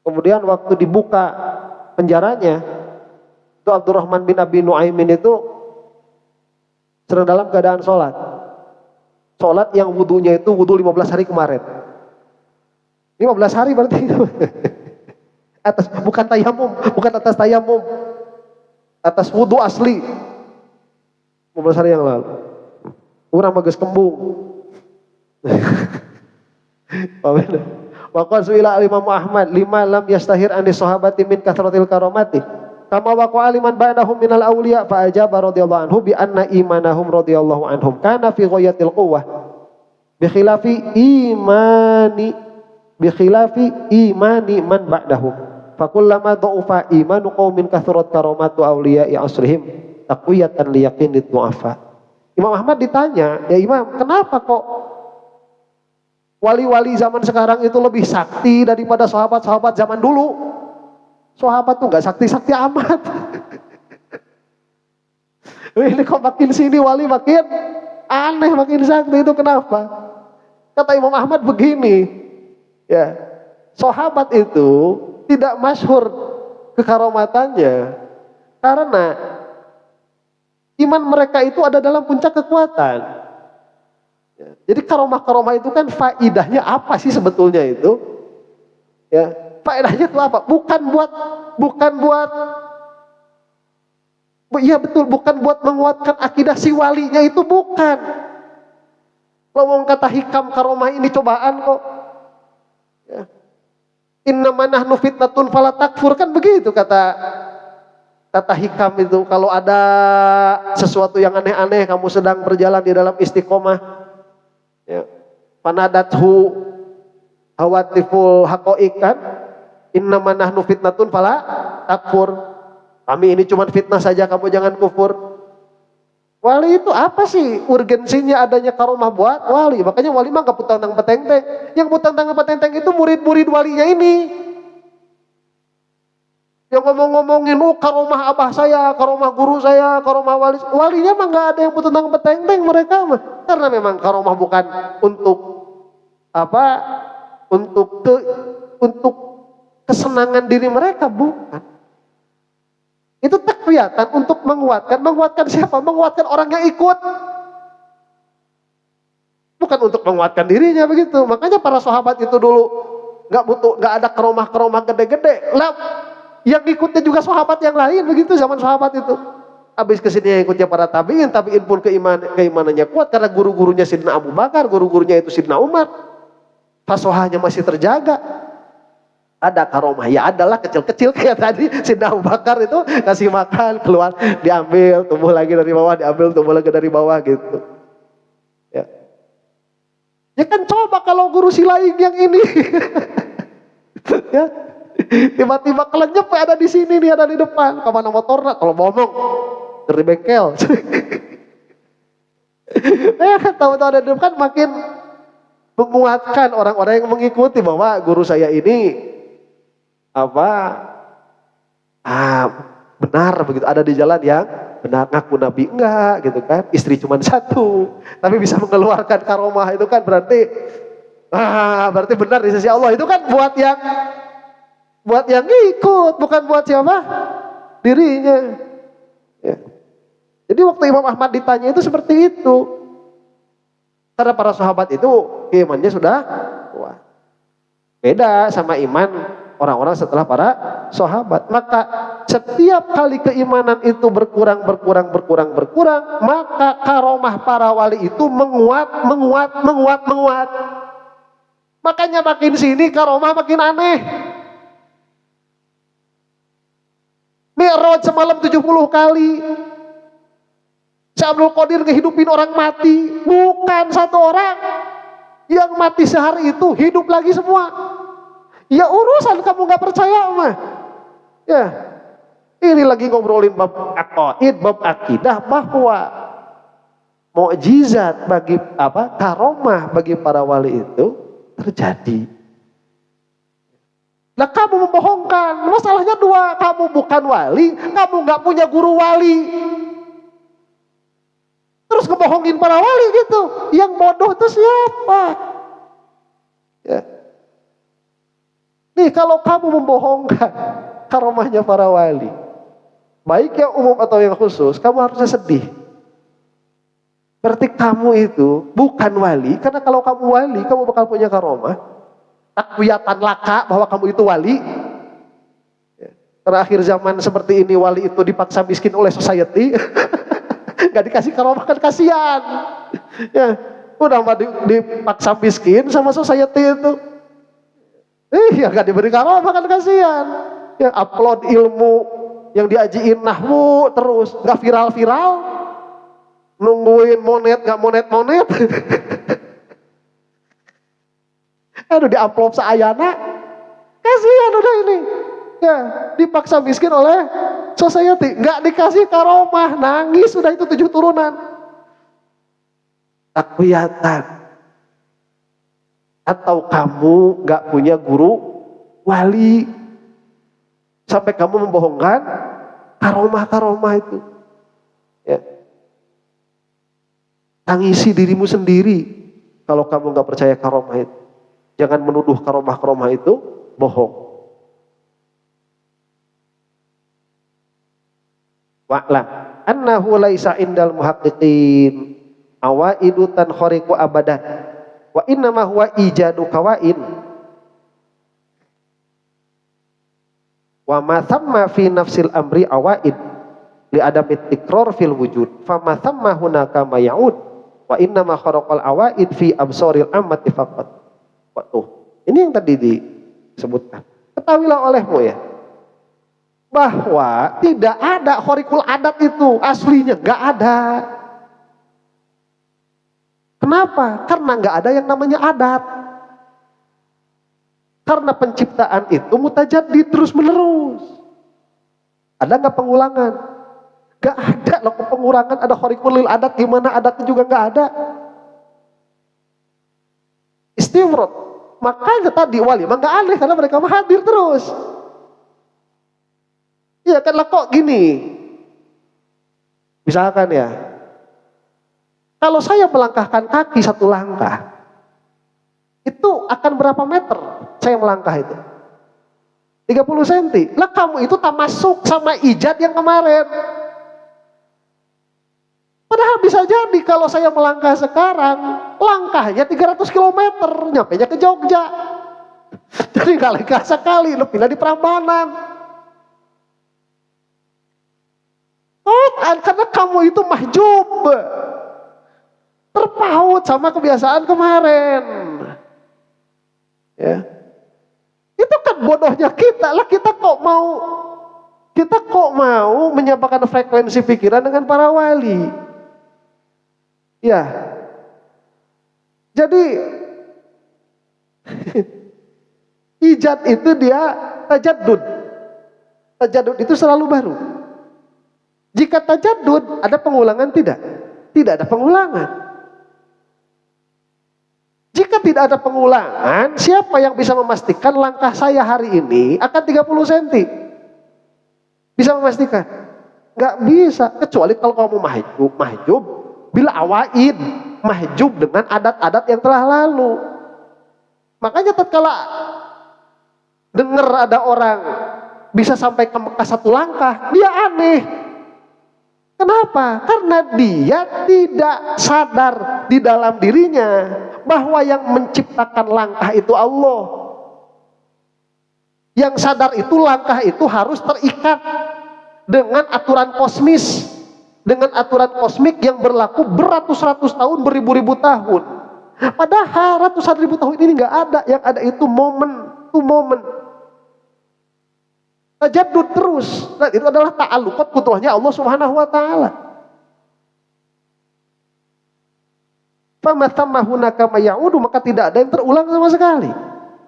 kemudian waktu dibuka penjaranya, itu Abdurrahman bin Abi Nuaimin itu sedang dalam keadaan sholat. Sholat yang wudunya itu wudu 15 hari kemarin. 15 hari berarti itu. Bukan tayamum, bukan atas tayamum. Atas wudu asli. 15 hari yang lalu. Urang bagus kembung. Wa qala su'ila al-Imam Ahmad lima lam yastahir an sahabati min kathratil karamati. Kama waqa'a liman ba'dahum minal awliya fa ajaba radhiyallahu anhu bi anna imanahum radhiyallahu anhum kana fi ghayatil quwwah bi khilafi imani man ba'dahum fa kullama dha'ufa imanu qaumin kathurat karamatu awliya'i asrihim taqwiyatan liyaqinid du'afa. Imam Ahmad ditanya, ya Imam, kenapa kok wali-wali zaman sekarang itu lebih sakti daripada sahabat-sahabat zaman dulu? Sahabat tuh nggak sakti-sakti amat. Ini kok makin sini wali makin aneh, makin sakti, itu kenapa? Kata Imam Ahmad begini, ya, sahabat itu tidak masyhur kekaromatannya karena iman mereka itu ada dalam puncak kekuatan. Ya, jadi karomah-karomah itu kan faidahnya apa sih sebetulnya itu? Ya. Faedahnya itu apa? Bukan buat menguatkan akidah si walinya, itu bukan. Kalau kata hikam karomah ini cobaan kok. Ya. Innama nahnu fitnatun fala takfur, kan begitu kata hikam itu. Kalau ada sesuatu yang aneh-aneh, kamu sedang berjalan di dalam istiqomah, ya, panadathu hawatiful haqaiq kan. Innama nahnu fitnatun fala takfur. Kami ini cuma fitnah saja, kamu jangan kufur. Wali itu apa sih urgensinya adanya karomah buat wali? Makanya wali mah gak putang tang petenteng. Yang putang tang petenteng itu murid-murid walinya ini. Yang ngomong-ngomongin, karomah abah saya, karomah guru saya, karomah wali. Walinya mah gak ada yang putang tang petenteng mereka mah. Karena memang karomah bukan untuk apa? Untuk kesenangan diri mereka, bukan. Itu takwiyatan untuk menguatkan siapa? Menguatkan orang yang ikut. Bukan untuk menguatkan dirinya begitu. Makanya para sahabat itu dulu nggak ada keromah gede-gede. Lah, yang ikutnya juga sahabat yang lain begitu zaman sahabat itu. Habis kesini yang ikutnya para tabiin pun keimanannya kuat karena guru-gurunya Sidna Abu Bakar, guru-gurunya itu Sidna Umar. Fasohanya masih terjaga. Ada karomah, ya adalah kecil-kecil kayak tadi Sidna Abu Bakar itu kasih makan, keluar, diambil, tumbuh lagi dari bawah, diambil, tumbuh lagi dari bawah gitu. Ya, ya kan coba kalau guru silaing yang ini, ya, tiba-tiba kelenyep ada di sini nih, ada di depan, kemana motornya? Kalau ngomong dari bengkel, tahu-tahu ada di depan makin menguatkan orang-orang yang mengikuti bahwa guru saya ini benar begitu, ada di jalan yang benar, ngaku nabi enggak gitu kan, istri cuma satu tapi bisa mengeluarkan karomah, itu kan berarti benar di sisi Allah. Itu kan buat yang ikut, bukan buat siapa? Dirinya. Ya. Jadi waktu Imam Ahmad ditanya itu seperti itu. Karena para sahabat itu imannya sudah kuat. Beda sama iman orang-orang setelah para sahabat. Maka setiap kali keimanan itu berkurang, maka karomah para wali itu menguat. Makanya makin sini karomah makin aneh. Mi'raj semalam 70 kali. Syekh Abdul Qadir ngehidupin orang mati, bukan satu orang. Yang mati sehari itu hidup lagi semua. Ya urusan kamu gak percaya mah. Ya, ini lagi ngobrolin bab aqaid, bab akidah, bahwa mukjizat bagi karomah bagi para wali itu terjadi. Nah kamu membohongkan, masalahnya dua, kamu bukan wali, kamu gak punya guru wali. Terus ngebohongin para wali gitu. Yang bodoh itu siapa? Ya. Nih kalau kamu membohongkan karomahnya para wali, baik yang umum atau yang khusus, kamu harusnya sedih. Berarti kamu itu bukan wali, karena kalau kamu wali, kamu bakal punya karomah. Takwiyatan laka bahwa kamu itu wali. Ya. Karena akhir zaman seperti ini, wali itu dipaksa miskin oleh society. Gak dikasih karomah kan kasihan. Ya, udah mah dipaksa miskin sama society itu. Ya gak diberi karomah kan kasihan. Ya upload ilmu yang diajiin nahwu terus gak viral-viral. Nungguin monet gak monet-monet. Aduh di-upload seayana. Kasihan udah ini. Ya, dipaksa miskin oleh society, nggak dikasih karomah, nangis sudah itu 7 turunan. Takwiyatan. Atau kamu nggak punya guru wali, sampai kamu membohongkan karomah itu. Ya. Tangisi dirimu sendiri kalau kamu nggak percaya karomah itu. Jangan menuduh karomah itu bohong. Wa'lam annahu laisa indal muhaqqiqin awaidu tankhariqu abadan wa innama huwa ijadu kawain wa ma thamma fi nafsil amri awaid li adamit tikrar fil wujud fa ma thamma hunaka ma ya'ud wa innama kharaqal awaid fi absaril ammati faqat. Ini yang tadi disebutkan. Ketahuilah olehmu ya, bahwa tidak ada khariqul adat itu aslinya, nggak ada. Kenapa? Karena nggak ada yang namanya adat. Karena penciptaan itu mutajaddid terus menerus. Ada nggak pengulangan? Gak ada loh pengurangan. Ada khariqun lil adat, gimana adatnya juga gak ada. Istimrod. Makanya tadi walimah gak aneh karena mereka mah hadir terus. Iya kan lah, kok gini. Misalkan ya, kalau saya melangkahkan kaki 1 langkah, itu akan berapa meter saya melangkah itu? 30 cm. Lah kamu itu tak masuk sama ijad yang kemarin. Padahal bisa jadi kalau saya melangkah sekarang, langkahnya 300 km, nyampainya ke Jogja. Jadi gak langkah sekali, lu pindah di Prambanan. Oh, karena kamu itu mahjub, terpaut sama kebiasaan kemarin. Ya. Itu kan bodohnya kita lah, kita kok mau menyamakan frekuensi pikiran dengan para wali. Ya, jadi ijad itu dia tajaddud. Tajaddud itu selalu baru. Jika tajaddud ada pengulangan tidak? Tidak ada pengulangan. Jika tidak ada pengulangan, siapa yang bisa memastikan langkah saya hari ini akan 30 cm? Bisa memastikan? Nggak bisa, kecuali kalau kamu mahjub bila awaid, mahjub dengan adat-adat yang telah lalu. Makanya tatkala dengar ada orang bisa sampai ke Mekah 1 langkah, dia aneh. Kenapa? Karena dia tidak sadar di dalam dirinya bahwa yang menciptakan langkah itu Allah. Yang sadar itu langkah itu harus terikat dengan aturan kosmis, dengan aturan kosmik yang berlaku beratus-ratus tahun, beribu-ribu tahun. Padahal ratusan ribu tahun ini nggak ada, yang ada itu momen to momen. Tajaddud terus. Dan itu adalah ta'alluqat kudrahnya Allah Subhanahu wa taala. Famathamma hunaka ma ya'udu, maka tidak ada yang terulang sama sekali.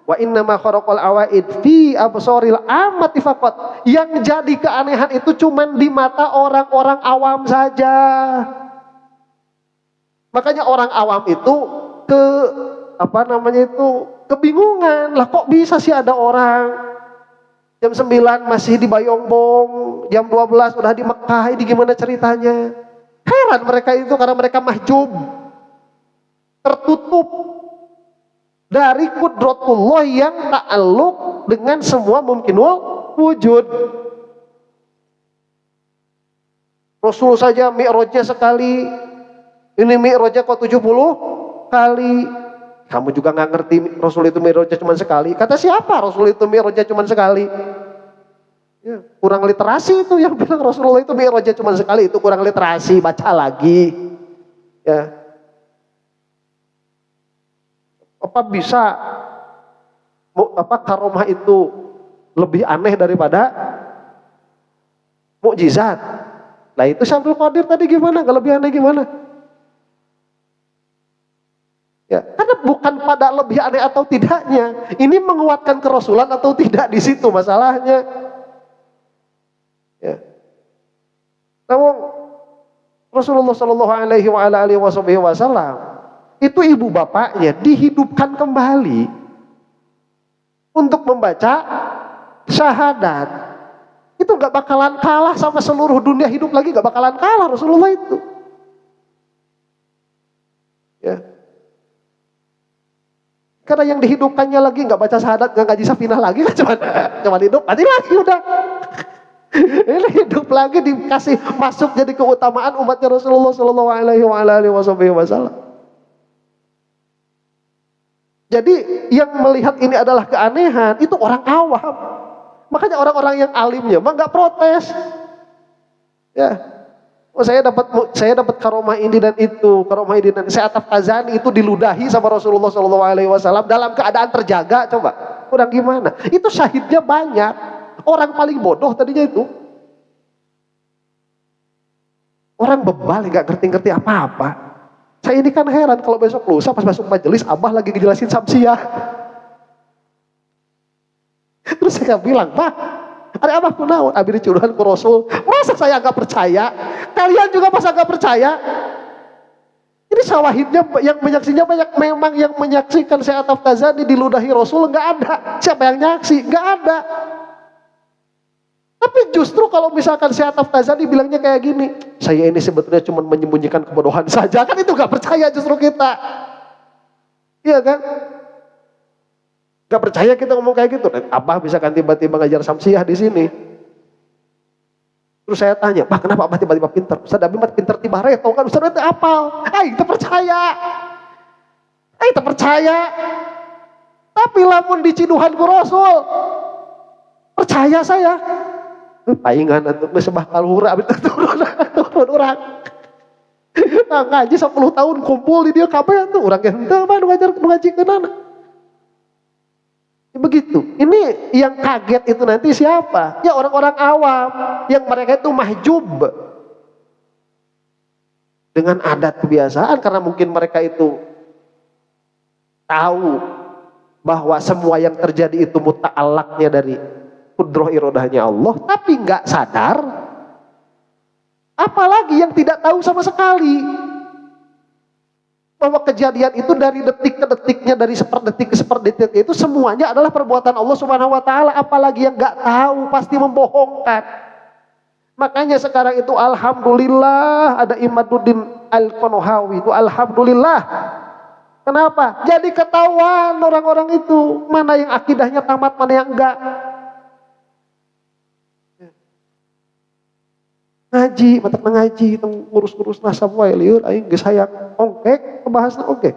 Wa innama kharaqal awaid fi absaril amati faqat. Yang jadi keanehan itu cuman di mata orang-orang awam saja. Makanya orang awam itu kebingungan. Lah kok bisa sih ada orang jam 9 masih di Bayongbong, jam 12 udah di Mekah, ini gimana ceritanya? Heran mereka itu karena mereka mahjub, tertutup dari kudratullah yang ta'alluq dengan semua mungkinul wujud. Rasul saja mi'rajnya sekali, ini mi'rajnya kok 70 kali. Kamu juga nggak ngerti Rasul itu mi'rajnya cuma sekali. Kata siapa Rasul itu mi'rajnya cuma sekali? Ya, kurang literasi itu yang bilang Rasulullah itu mi'rajnya cuma sekali, itu kurang literasi, baca lagi. Ya. Apa bisa karomah itu lebih aneh daripada mukjizat? Nah itu Syaikhul Qadir tadi gimana? Kalau lebih aneh gimana? Ya, karena bukan pada lebih aneh atau tidaknya, ini menguatkan kerasulan atau tidak, di situ masalahnya. Ya. Namun Rasulullah Shallallahu Alaihi Wasallam itu ibu bapaknya dihidupkan kembali untuk membaca syahadat. Itu nggak bakalan kalah sama seluruh dunia hidup lagi, nggak bakalan kalah Rasulullah itu. Ya. Karena yang dihidupkannya lagi nggak baca syahadat, nggak ngaji safinah lagi, kan cuma hidup mati lagi udah. Ini hidup lagi dikasih masuk jadi keutamaan umatnya Rasulullah Shallallahu Alaihi Wasallam. Jadi yang melihat ini adalah keanehan itu orang awam. Makanya orang-orang yang alimnya mah nggak protes. Ya. Oh, saya dapat karomah ini dan itu, karomah ini dan saya Ataf Kazani itu diludahi sama Rasulullah Shallallahu Alaihi Wasallam dalam keadaan terjaga, coba, kurang gimana? Itu syahidnya banyak, orang paling bodoh tadinya itu, orang bebal nggak ngerti-ngerti apa-apa. Saya ini kan heran kalau besok lusa pas masuk majelis abah lagi ngejelasin samsiah, terus saya bilang, Pak, Ari abah kunaon? Abi dicuduhan ku Rasul. Masa saya gak percaya? Kalian juga masa gak percaya? Ini syawahidnya yang menyaksinya banyak. Memang yang menyaksikan Syekh At-Taftazani diludahi Rasul gak ada. Siapa yang nyaksi? Gak ada. Tapi justru kalau misalkan Syekh At-Taftazani bilangnya kayak gini, saya ini sebetulnya cuma menyembunyikan kebodohan saja, kan itu gak percaya justru kita. Iya kan? Gak percaya kita ngomong kayak gitu. Dan abah bisa kan tiba-tiba ngajar samsiah di sini. Terus saya tanya, Pak kenapa abah tiba-tiba pinter? Ustaz Abi mah pinter tiba reto kan, Ustaz itu apal. Kita percaya. Kita percaya. Tapi lamun diciduhan ku Rasul, percaya saya. Paingan untuk ngesebah kaluhura abis turun orang. Nah, ngaji 10 tahun kumpul di dia kabeh tuh urang ge henteu mah ngajikeunana. Begitu. Ini yang kaget itu nanti siapa? Ya orang-orang awam yang mereka itu mahjub dengan adat kebiasaan, karena mungkin mereka itu tahu bahwa semua yang terjadi itu muta'allaqnya dari qudrah iradahnya Allah, tapi nggak sadar. Apalagi yang tidak tahu sama sekali bahwa kejadian itu dari detik ke detiknya, dari seperdetik ke seperdetik itu semuanya adalah perbuatan Allah Subhanahu wa taala. Apalagi yang nggak tahu pasti membohongkan. Makanya sekarang itu alhamdulillah ada Imaduddin Al-Konohawi itu, alhamdulillah. Kenapa? Jadi ketahuan orang-orang itu mana yang akidahnya tamat, mana yang enggak. Ngaji, matak ngaji, ngurus-ngurus nasab wae lieur aing geus hayang ongkek ngebahasna oke.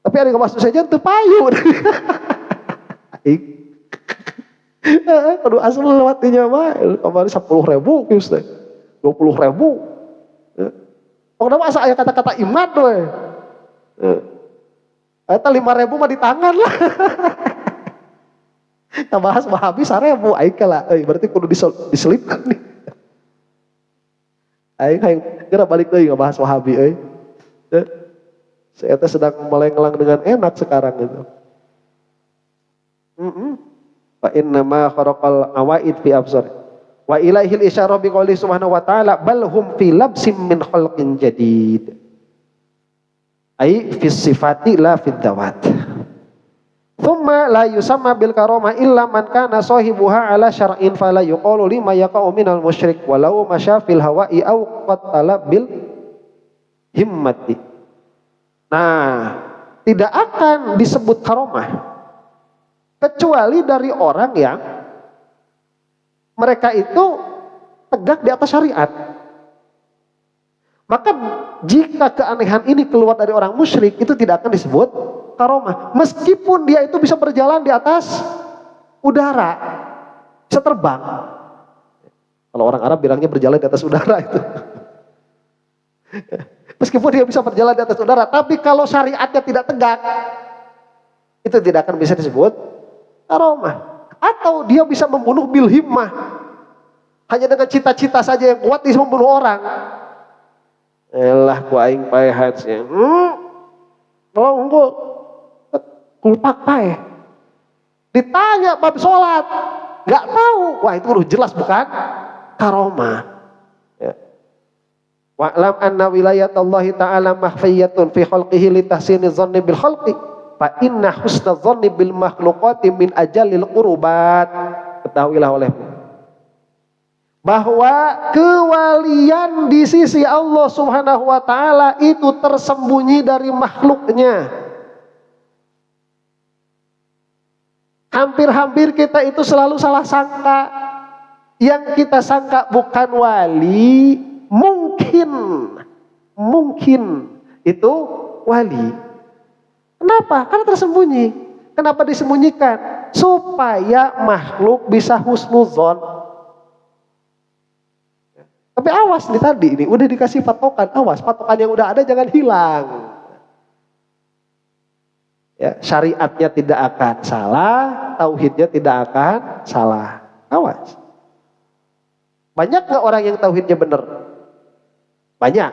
Tapi ada ngebahas saja teu payu. Aing. Kudu asal lewat dinya mah kamari 10.000 geus teh. 20.000. Pokoknya asa aya kata-kata iman we. Eta 5.000 mah di tangan lah. Ngebahas Wahabi 1.000 aing lah. Berarti kudu diselipkan nih. Aing geura balik deui ngebahas Wahabi euy. Saya teh sedang melenglang dengan enak sekarang gitu. Fa inna ma kharaqal awaid fi absar. Wa ilaihil isyara bi qouli subhanahu wa ta'ala bal hum fi labsim min khalqin jadid. Ai fi sifati la fi dzawat. Thumma la yusamma bil karamah illa man kana sahibuha ala syar'in fala yuqalu lima yaqa'u minal musyrik walau masya fil hawa'i aw qatala bil himmati. Nah, tidak akan disebut karamah kecuali dari orang yang mereka itu tegak di atas syariat. Maka jika keanehan ini keluar dari orang musyrik itu tidak akan disebut karomah, meskipun dia itu bisa berjalan di atas udara, bisa terbang. Kalau orang Arab bilangnya berjalan di atas udara itu. Meskipun dia bisa berjalan di atas udara, tapi kalau syariatnya tidak tegak, itu tidak akan bisa disebut karomah. Atau dia bisa membunuh bil himmah, hanya dengan cita-cita saja yang kuat bisa membunuh orang. Elah ku aing pae hadsnya. Kalau unggul kulpak pae. Ditanya bab salat, enggak tahu. Wah, itu udah jelas bukan karomah. Ya. Wa'lam anna wilayatallahi ta'ala makhfiyatun fi khalqihi li tahsini dhanni bil khalqi. Fa inna husna dhanni bil makhluqati min ajalil qurbat. Ketahuilah olehmu bahwa kewalian di sisi Allah Subhanahu wa ta'ala itu tersembunyi dari makhluknya. Hampir-hampir kita itu selalu salah sangka. Yang kita sangka bukan wali, mungkin itu wali. Kenapa? Karena tersembunyi. Kenapa disembunyikan? Supaya makhluk bisa husnuzon. Tapi awas nih tadi ini udah dikasih patokan, awas patokan yang udah ada jangan hilang. Ya, syariatnya tidak akan salah, tauhidnya tidak akan salah. Awas. Banyak nggak orang yang tauhidnya benar? Banyak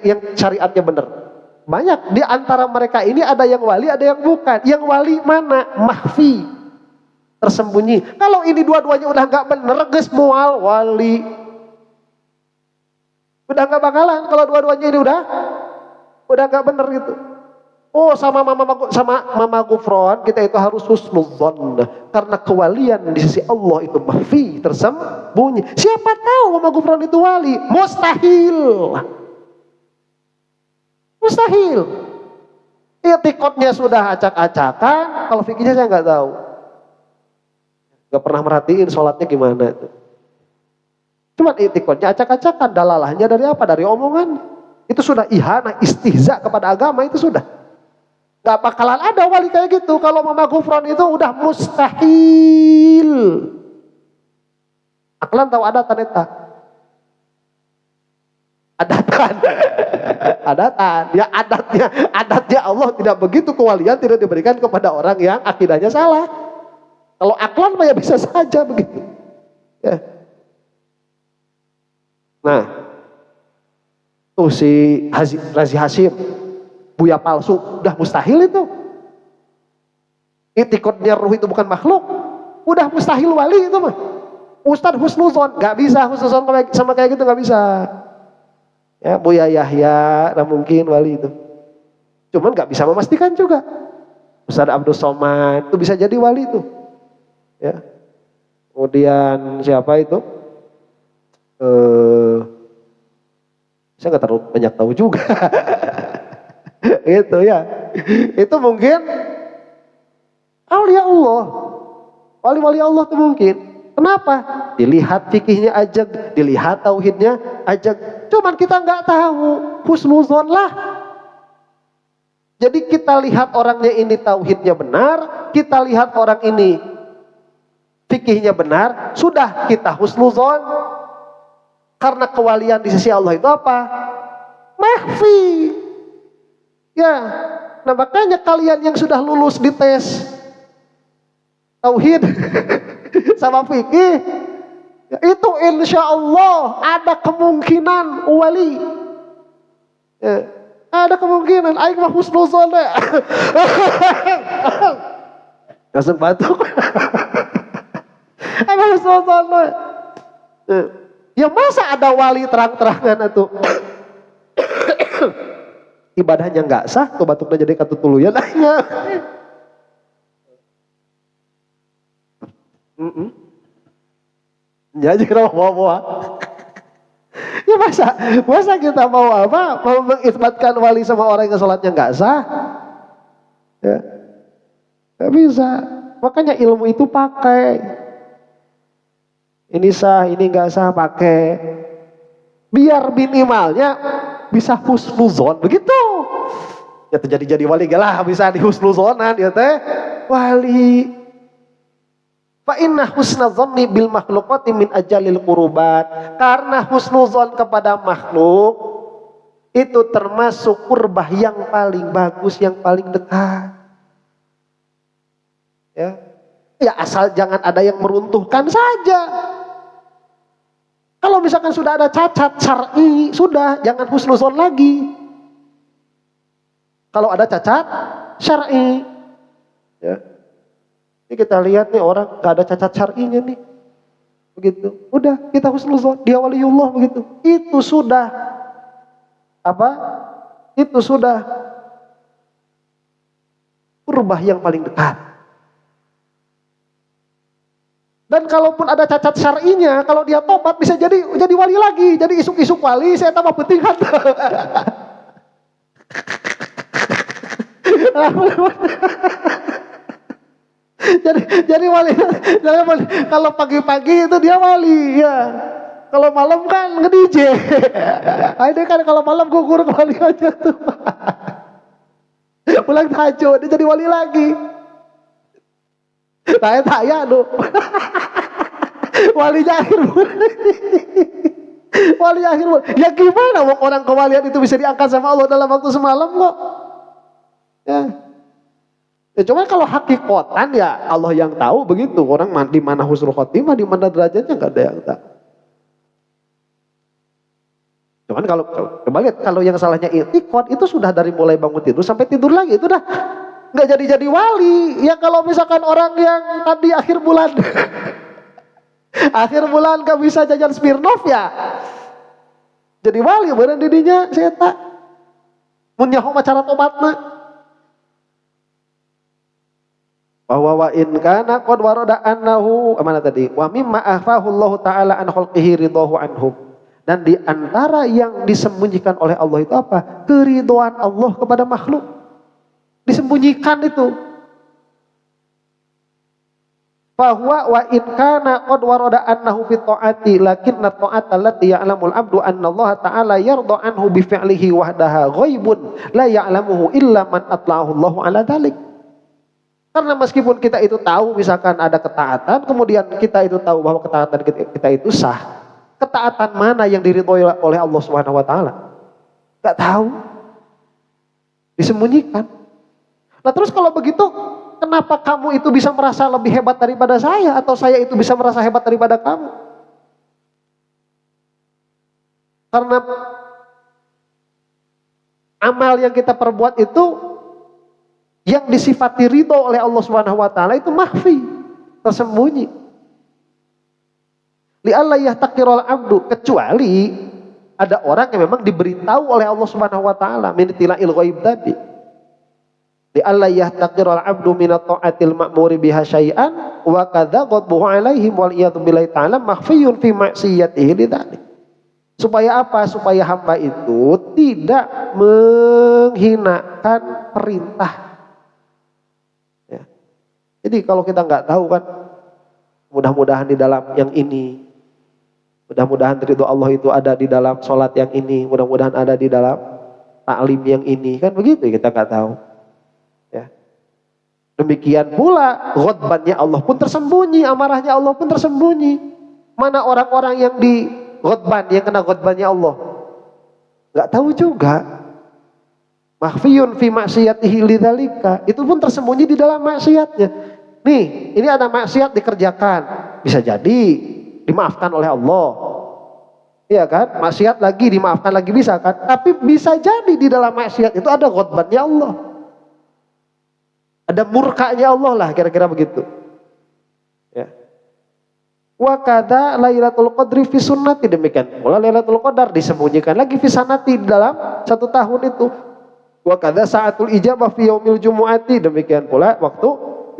yang syariatnya benar. Banyak. Di antara mereka ini ada yang wali, ada yang bukan. Yang wali mana? Mahfi. tersembunyi. Kalau ini dua-duanya udah nggak bener, geus mual wali. Udah nggak bakalan kalau dua-duanya ini udah nggak bener gitu. Oh, sama Mama Gufron kita itu harus husnudzon karena kewalian di sisi Allah itu makhfi, tersembunyi. Siapa tahu Mama Gufron itu wali? Mustahil. Itikadnya sudah acak-acakan, kalau fikihnya saya nggak tahu. Nggak pernah merhatiin sholatnya gimana itu. Cuma itikadnya acak-acakan, dalalahnya dari apa? Dari omongan. Itu sudah ihana, istihza kepada agama, itu sudah. Nggak bakalan ada wali kayak gitu. Kalau Mama Gufron itu udah mustahil. Aklan tahu adatan eta? Adatan. Ya adatnya Allah tidak begitu, kewalian tidak diberikan kepada orang yang akidahnya salah. Kalau aklan mah ya bisa saja begitu. Ya. Nah, tuh si Razi Hasyim, buya palsu, udah mustahil itu. Itikadnya ruh itu bukan makhluk, udah mustahil wali itu mah. Ustadz husnuzon, nggak bisa husnuzon sama kayak gitu, nggak bisa. Ya, Buya Yahya, nah mungkin wali itu. Cuman nggak bisa memastikan juga. Ustadz Abdul Somad itu bisa jadi wali itu. Ya. Kemudian siapa itu? Saya nggak terlalu banyak tahu juga. Itu ya. Itu mungkin aulia Allah. Wali-wali Allah itu mungkin. Kenapa? Dilihat fikihnya aja, dilihat tauhidnya aja. Cuman kita nggak tahu, husnuzon lah. Jadi kita lihat orangnya ini tauhidnya benar, kita lihat orang ini fikihnya benar, sudah kita husnuzon. Karena kewalian di sisi Allah itu apa? Makhfi. Ya, nah makanya kalian yang sudah lulus di tes tauhid sama fikih, itu insya Allah ada kemungkinan wali. Ya, ada kemungkinan. Aing mah husnuzon deh. Langsung batuk. Aing husnuzon deh. Ya masa ada wali terang-terangan itu ibadahnya nggak sah, tuh batuknya jadi katutuluyan. Ya jadi bawa. Ya masa kita mau apa? Mau mengisbatkan wali sama orang yang sholatnya nggak sah? Ya, nggak bisa. Makanya ilmu itu pakai. Ini sah, ini nggak sah, pakai. Biar minimalnya bisa husnuzon begitu. Ya jadi wali gak lah, bisa di husnuzonan ya teh wali. Fa inna husnuzonni bil makhluqati min ajalil qurubat. Karena husnuzon kepada makhluk itu termasuk qurbah yang paling bagus, yang paling dekat. Ya asal jangan ada yang meruntuhkan saja. Kalau misalkan sudah ada cacat syar'i, sudah jangan husnuzon lagi. Kalau ada cacat syar'i, ya. Ini kita lihat nih orang gak ada cacat syar'inya nih, begitu. Udah kita husnuzon, dia waliullah begitu. Itu sudah apa? Itu sudah qurbah yang paling dekat. Dan kalaupun ada cacat syar'inya, kalau dia tobat bisa jadi wali lagi. Jadi isuk-isuk wali, saya tambah penting hati. jadi wali. Kalau pagi-pagi itu dia wali, ya. Kalau malam kan nge-DJ. Ini kan kalau malam gugur wali aja tuh. Pulang tahajud, dia jadi wali lagi. Tanya lu. Walinya akhir bulan. Wali akhir bulan. Ya gimana orang kewalian itu bisa diangkat sama Allah dalam waktu semalam kok? Ya. Ya cuman kalau hakikatan ya Allah yang tahu begitu. Orang di mana husnul khotimah, di mana derajatnya nggak ada yang tahu. Cuman kalau coba lihat, kalau yang salahnya i'tiqad itu sudah dari mulai bangun tidur sampai tidur lagi itu dah nggak jadi wali. Ya kalau misalkan orang yang tadi akhir bulan akhir bulan gak bisa jajan Smirnoff ya jadi wali bener didinya saya tak mun nyaho cara tobatna bahwa wa in kana qad warada annahu mana tadi wa mimma afahu Allah taala an khalqihi ridahu anhum, dan di antara yang disembunyikan oleh Allah itu apa? Keridhaan Allah kepada makhluk disembunyikan itu. Bahwa wa in kana qad warada annahu fi ta'ati lakinna ta'ata allati ya'lamul abdu anna Allah ta'ala yarda anhu bi fi'lihi wahdaha ghaibun la ya'lamuhu illa man atla'ahu Allah ala dzalik. Karena meskipun kita itu tahu misalkan ada ketaatan, kemudian kita itu tahu bahwa ketaatan kita itu sah, ketaatan mana yang diridhoi oleh Allah Subhanahu wa taala? Enggak tahu. Disembunyikan. Nah, terus kalau begitu, kenapa kamu itu bisa merasa lebih hebat daripada saya atau saya itu bisa merasa hebat daripada kamu? Karena amal yang kita perbuat itu yang disifati ridho oleh Allah Subhanahu wa taala itu makhfi, tersembunyi. Li'alla yahtaqirul abdu, kecuali ada orang yang memang diberitahu oleh Allah Subhanahu wa taala min tila'il ghaib tadi. Li'alla yahtaqirul abdu min ta'atil ma'muri biha syai'an wa kadza ghadbuhu alaihim wal iyadu billahi ta'ala makhfiyun fi ma'siyatihi lidzalik. Supaya apa? Supaya hamba itu tidak menghinakan perintah. Jadi kalau kita nggak tahu kan, mudah-mudahan di dalam yang ini, mudah-mudahan ridho Allah itu ada di dalam sholat yang ini, mudah-mudahan ada di dalam taklim yang ini, kan begitu kita nggak tahu. Ya. Demikian pula ghadbannya Allah pun tersembunyi, amarahnya Allah pun tersembunyi. Mana orang-orang yang di ghadban, yang kena ghadbannya Allah? Nggak tahu juga. Makhfiyun fi maksiyatihi lidzalika, itu pun tersembunyi di dalam maksiatnya. Nih, ini ada maksiat dikerjakan, bisa jadi dimaafkan oleh Allah. Iya kan? Maksiat lagi dimaafkan lagi bisa kan? Tapi bisa jadi di dalam maksiat itu ada ghadbannya Allah. Ada murkanya Allah lah, kira-kira begitu. Ya. Wa kadza Lailatul Qadri fi sunnati, demikian pula Lailatul Qadar disembunyikan lagi fi sanati di dalam 1 tahun itu. Wa kadza sa'atul ijabah fi yaumil jumu'ati, demikian pula waktu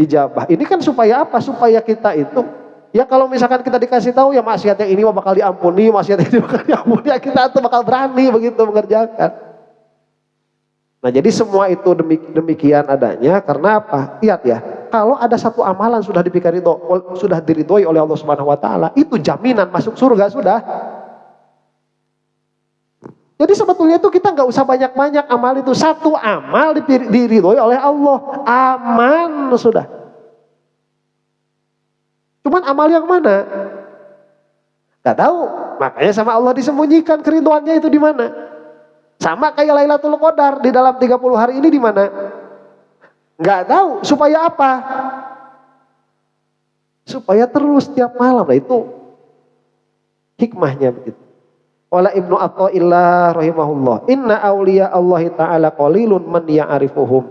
ijabah. Ini kan supaya apa? Supaya kita itu, ya kalau misalkan kita dikasih tahu ya maksiat yang ini bakal diampuni, maksiat ini bakal diampuni, ya kita tuh bakal berani begitu mengerjakan. Nah, jadi semua itu demikian adanya karena apa? Lihat ya, kalau ada satu amalan sudah diridhoi oleh Allah Subhanahu wa taala, itu jaminan masuk surga sudah. Jadi sebetulnya itu kita nggak usah banyak-banyak amal itu. Satu amal diridhoi oleh Allah. Aman sudah. Cuman amal yang mana? Gak tahu. Makanya sama Allah disembunyikan keridhoannya itu di mana. Sama kayak Lailatul Qadar di dalam 30 hari ini di mana? Gak tahu. Supaya apa? Supaya terus tiap malam. Nah itu hikmahnya begitu. Wala Ibnu Athaillah rahimahullah, inna awliya Allah ta'ala qalilun man ya'rifuhum.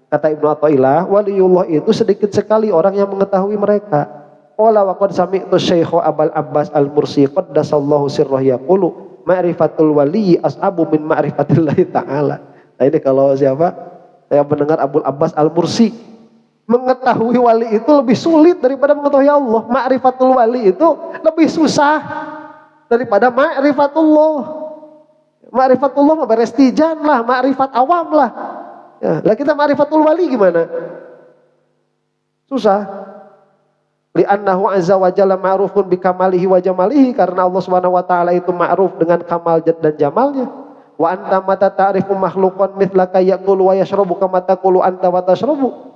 Kata Ibnu Athaillah, waliullah itu sedikit sekali orang yang mengetahui mereka. Qala wa qad sami'tu Syekh Abul Abbas Al-Mursi qaddasallahu sirrahu yaqulu ma'rifatul wali as'abu min ma'rifatillah ta'ala. Nah ini kalau siapa? Saya mendengar Abul Abbas Al-Mursi, mengetahui wali itu lebih sulit daripada mengetahui Allah. Ma'rifatul wali itu lebih susah daripada ma'rifatullah. Ma'rifatullah mah beres tijan lah, ma'rifat awam lah. Ya, lah kita ma'rifatul wali gimana? Susah. Li'annahu azza wa jalla ma'rufun bikamalihi wa jamalihi, karena Allah Subhanahu wa taala itu ma'ruf dengan kamal dan jamalnya. Wa anta mata ta'rifu makhluqan mithlaka yaqulu wa yashrabu kama taqulu anta wa tashrabu.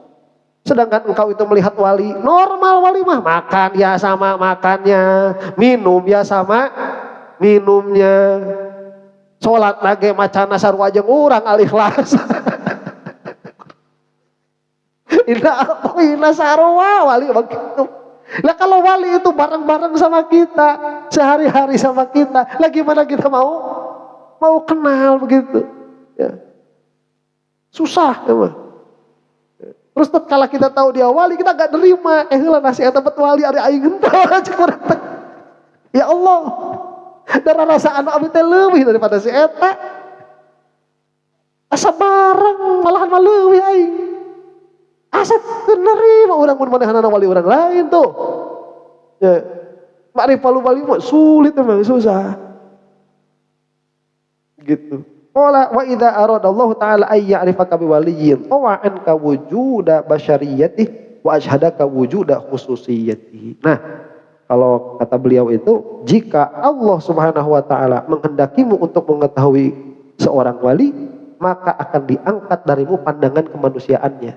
Sedangkan engkau itu melihat wali, normal wali mah makan ya sama makannya, minum ya sama minumnya, sholat lagi macana sarwajeng urang al-ikhlas. Ina sarwa wali begitu. Lah kalau wali itu bareng-bareng sama kita, sehari-hari sama kita, lah gimana kita mau kenal begitu? Ya. Susah emang. Terus tatkala kita tahu dia wali, kita gak nerima. Heula nasihat dapat wali ari aing henteu cukup. Ya Allah. Dan rasa anu abdi teh leuwih daripada si eta. Asa bareng malahan mah leuwih aing. Asa teu nerima urang mun manehanana wali urang lain tuh. Ya. Ma'rifah wali mah sulit memang susah. Gitu. Qala wa idza aradallahu ta'ala ay ya'rifaka bi waliyyin tawa'an ka wujuda basyariyatihi wa ashhadaka wujuda khususiyatihi. Nah, kalau kata beliau itu, jika Allah Subhanahu wa taala menghendakimu untuk mengetahui seorang wali, maka akan diangkat darimu pandangan kemanusiaannya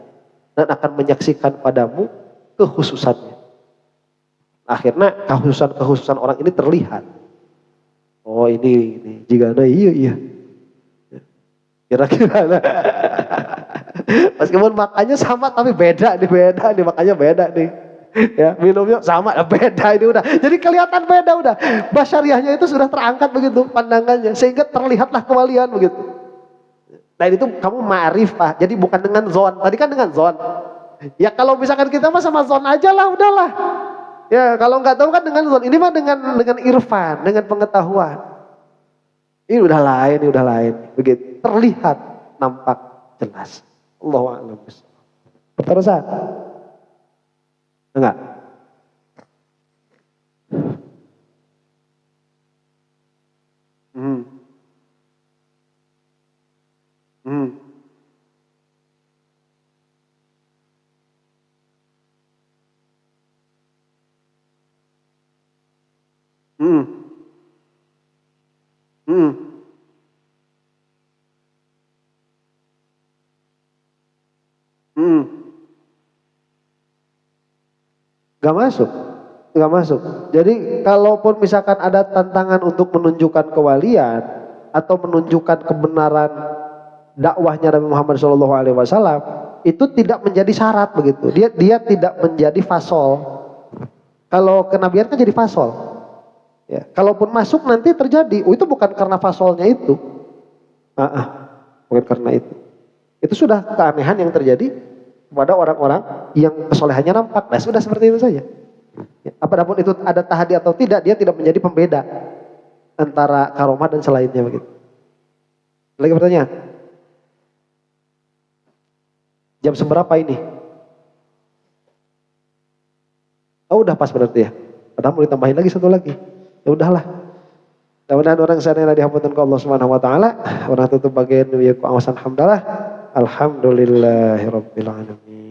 dan akan menyaksikan padamu kekhususannya. Akhirnya kekhususan orang ini terlihat. Oh ini jika ada iya. Kira-kira meskipun makannya sama tapi beda nih makanya beda nih. Ya, minumnya sama beda ini udah. Jadi kelihatan beda udah. Basyariahnya itu sudah terangkat begitu pandangannya sehingga terlihatlah kewalian begitu. Nah itu kamu ma'rifah. Jadi bukan dengan zon. Tadi kan dengan zon. Ya kalau misalkan kita mah sama zon aja lah udahlah. Ya kalau nggak tahu kan dengan zon. Ini mah dengan irfan, dengan pengetahuan. Ini udah lain. Begitu terlihat, nampak jelas. Allahu a'lam. Terusan. Enggak. Hmm. Gak masuk. Jadi kalaupun misalkan ada tantangan untuk menunjukkan kewalian atau menunjukkan kebenaran dakwahnya Nabi Muhammad SAW, itu tidak menjadi syarat begitu. Dia tidak menjadi fasol. Kalau kenabian kan jadi fasol. Ya, kalaupun masuk nanti terjadi, itu bukan karena fasolnya itu. Bukan karena itu. Itu sudah keanehan yang terjadi kepada orang-orang yang kesolehannya nampak. Nah, sudah seperti itu saja. Ya, apapun itu ada tahadi atau tidak, dia tidak menjadi pembeda antara karomah dan selainnya begitu. Lagi pertanyaan? Jam seberapa ini? Oh udah pas berarti ya. Padahal mau ditambahin lagi satu lagi. Ya udahlah. Mudah-mudahan orang sana yang dihampunkan ke Allah Subhanahu wa taala. Orang tutup bagian ya ku awasan hamdalah. Alhamdulillahirabbil alamin.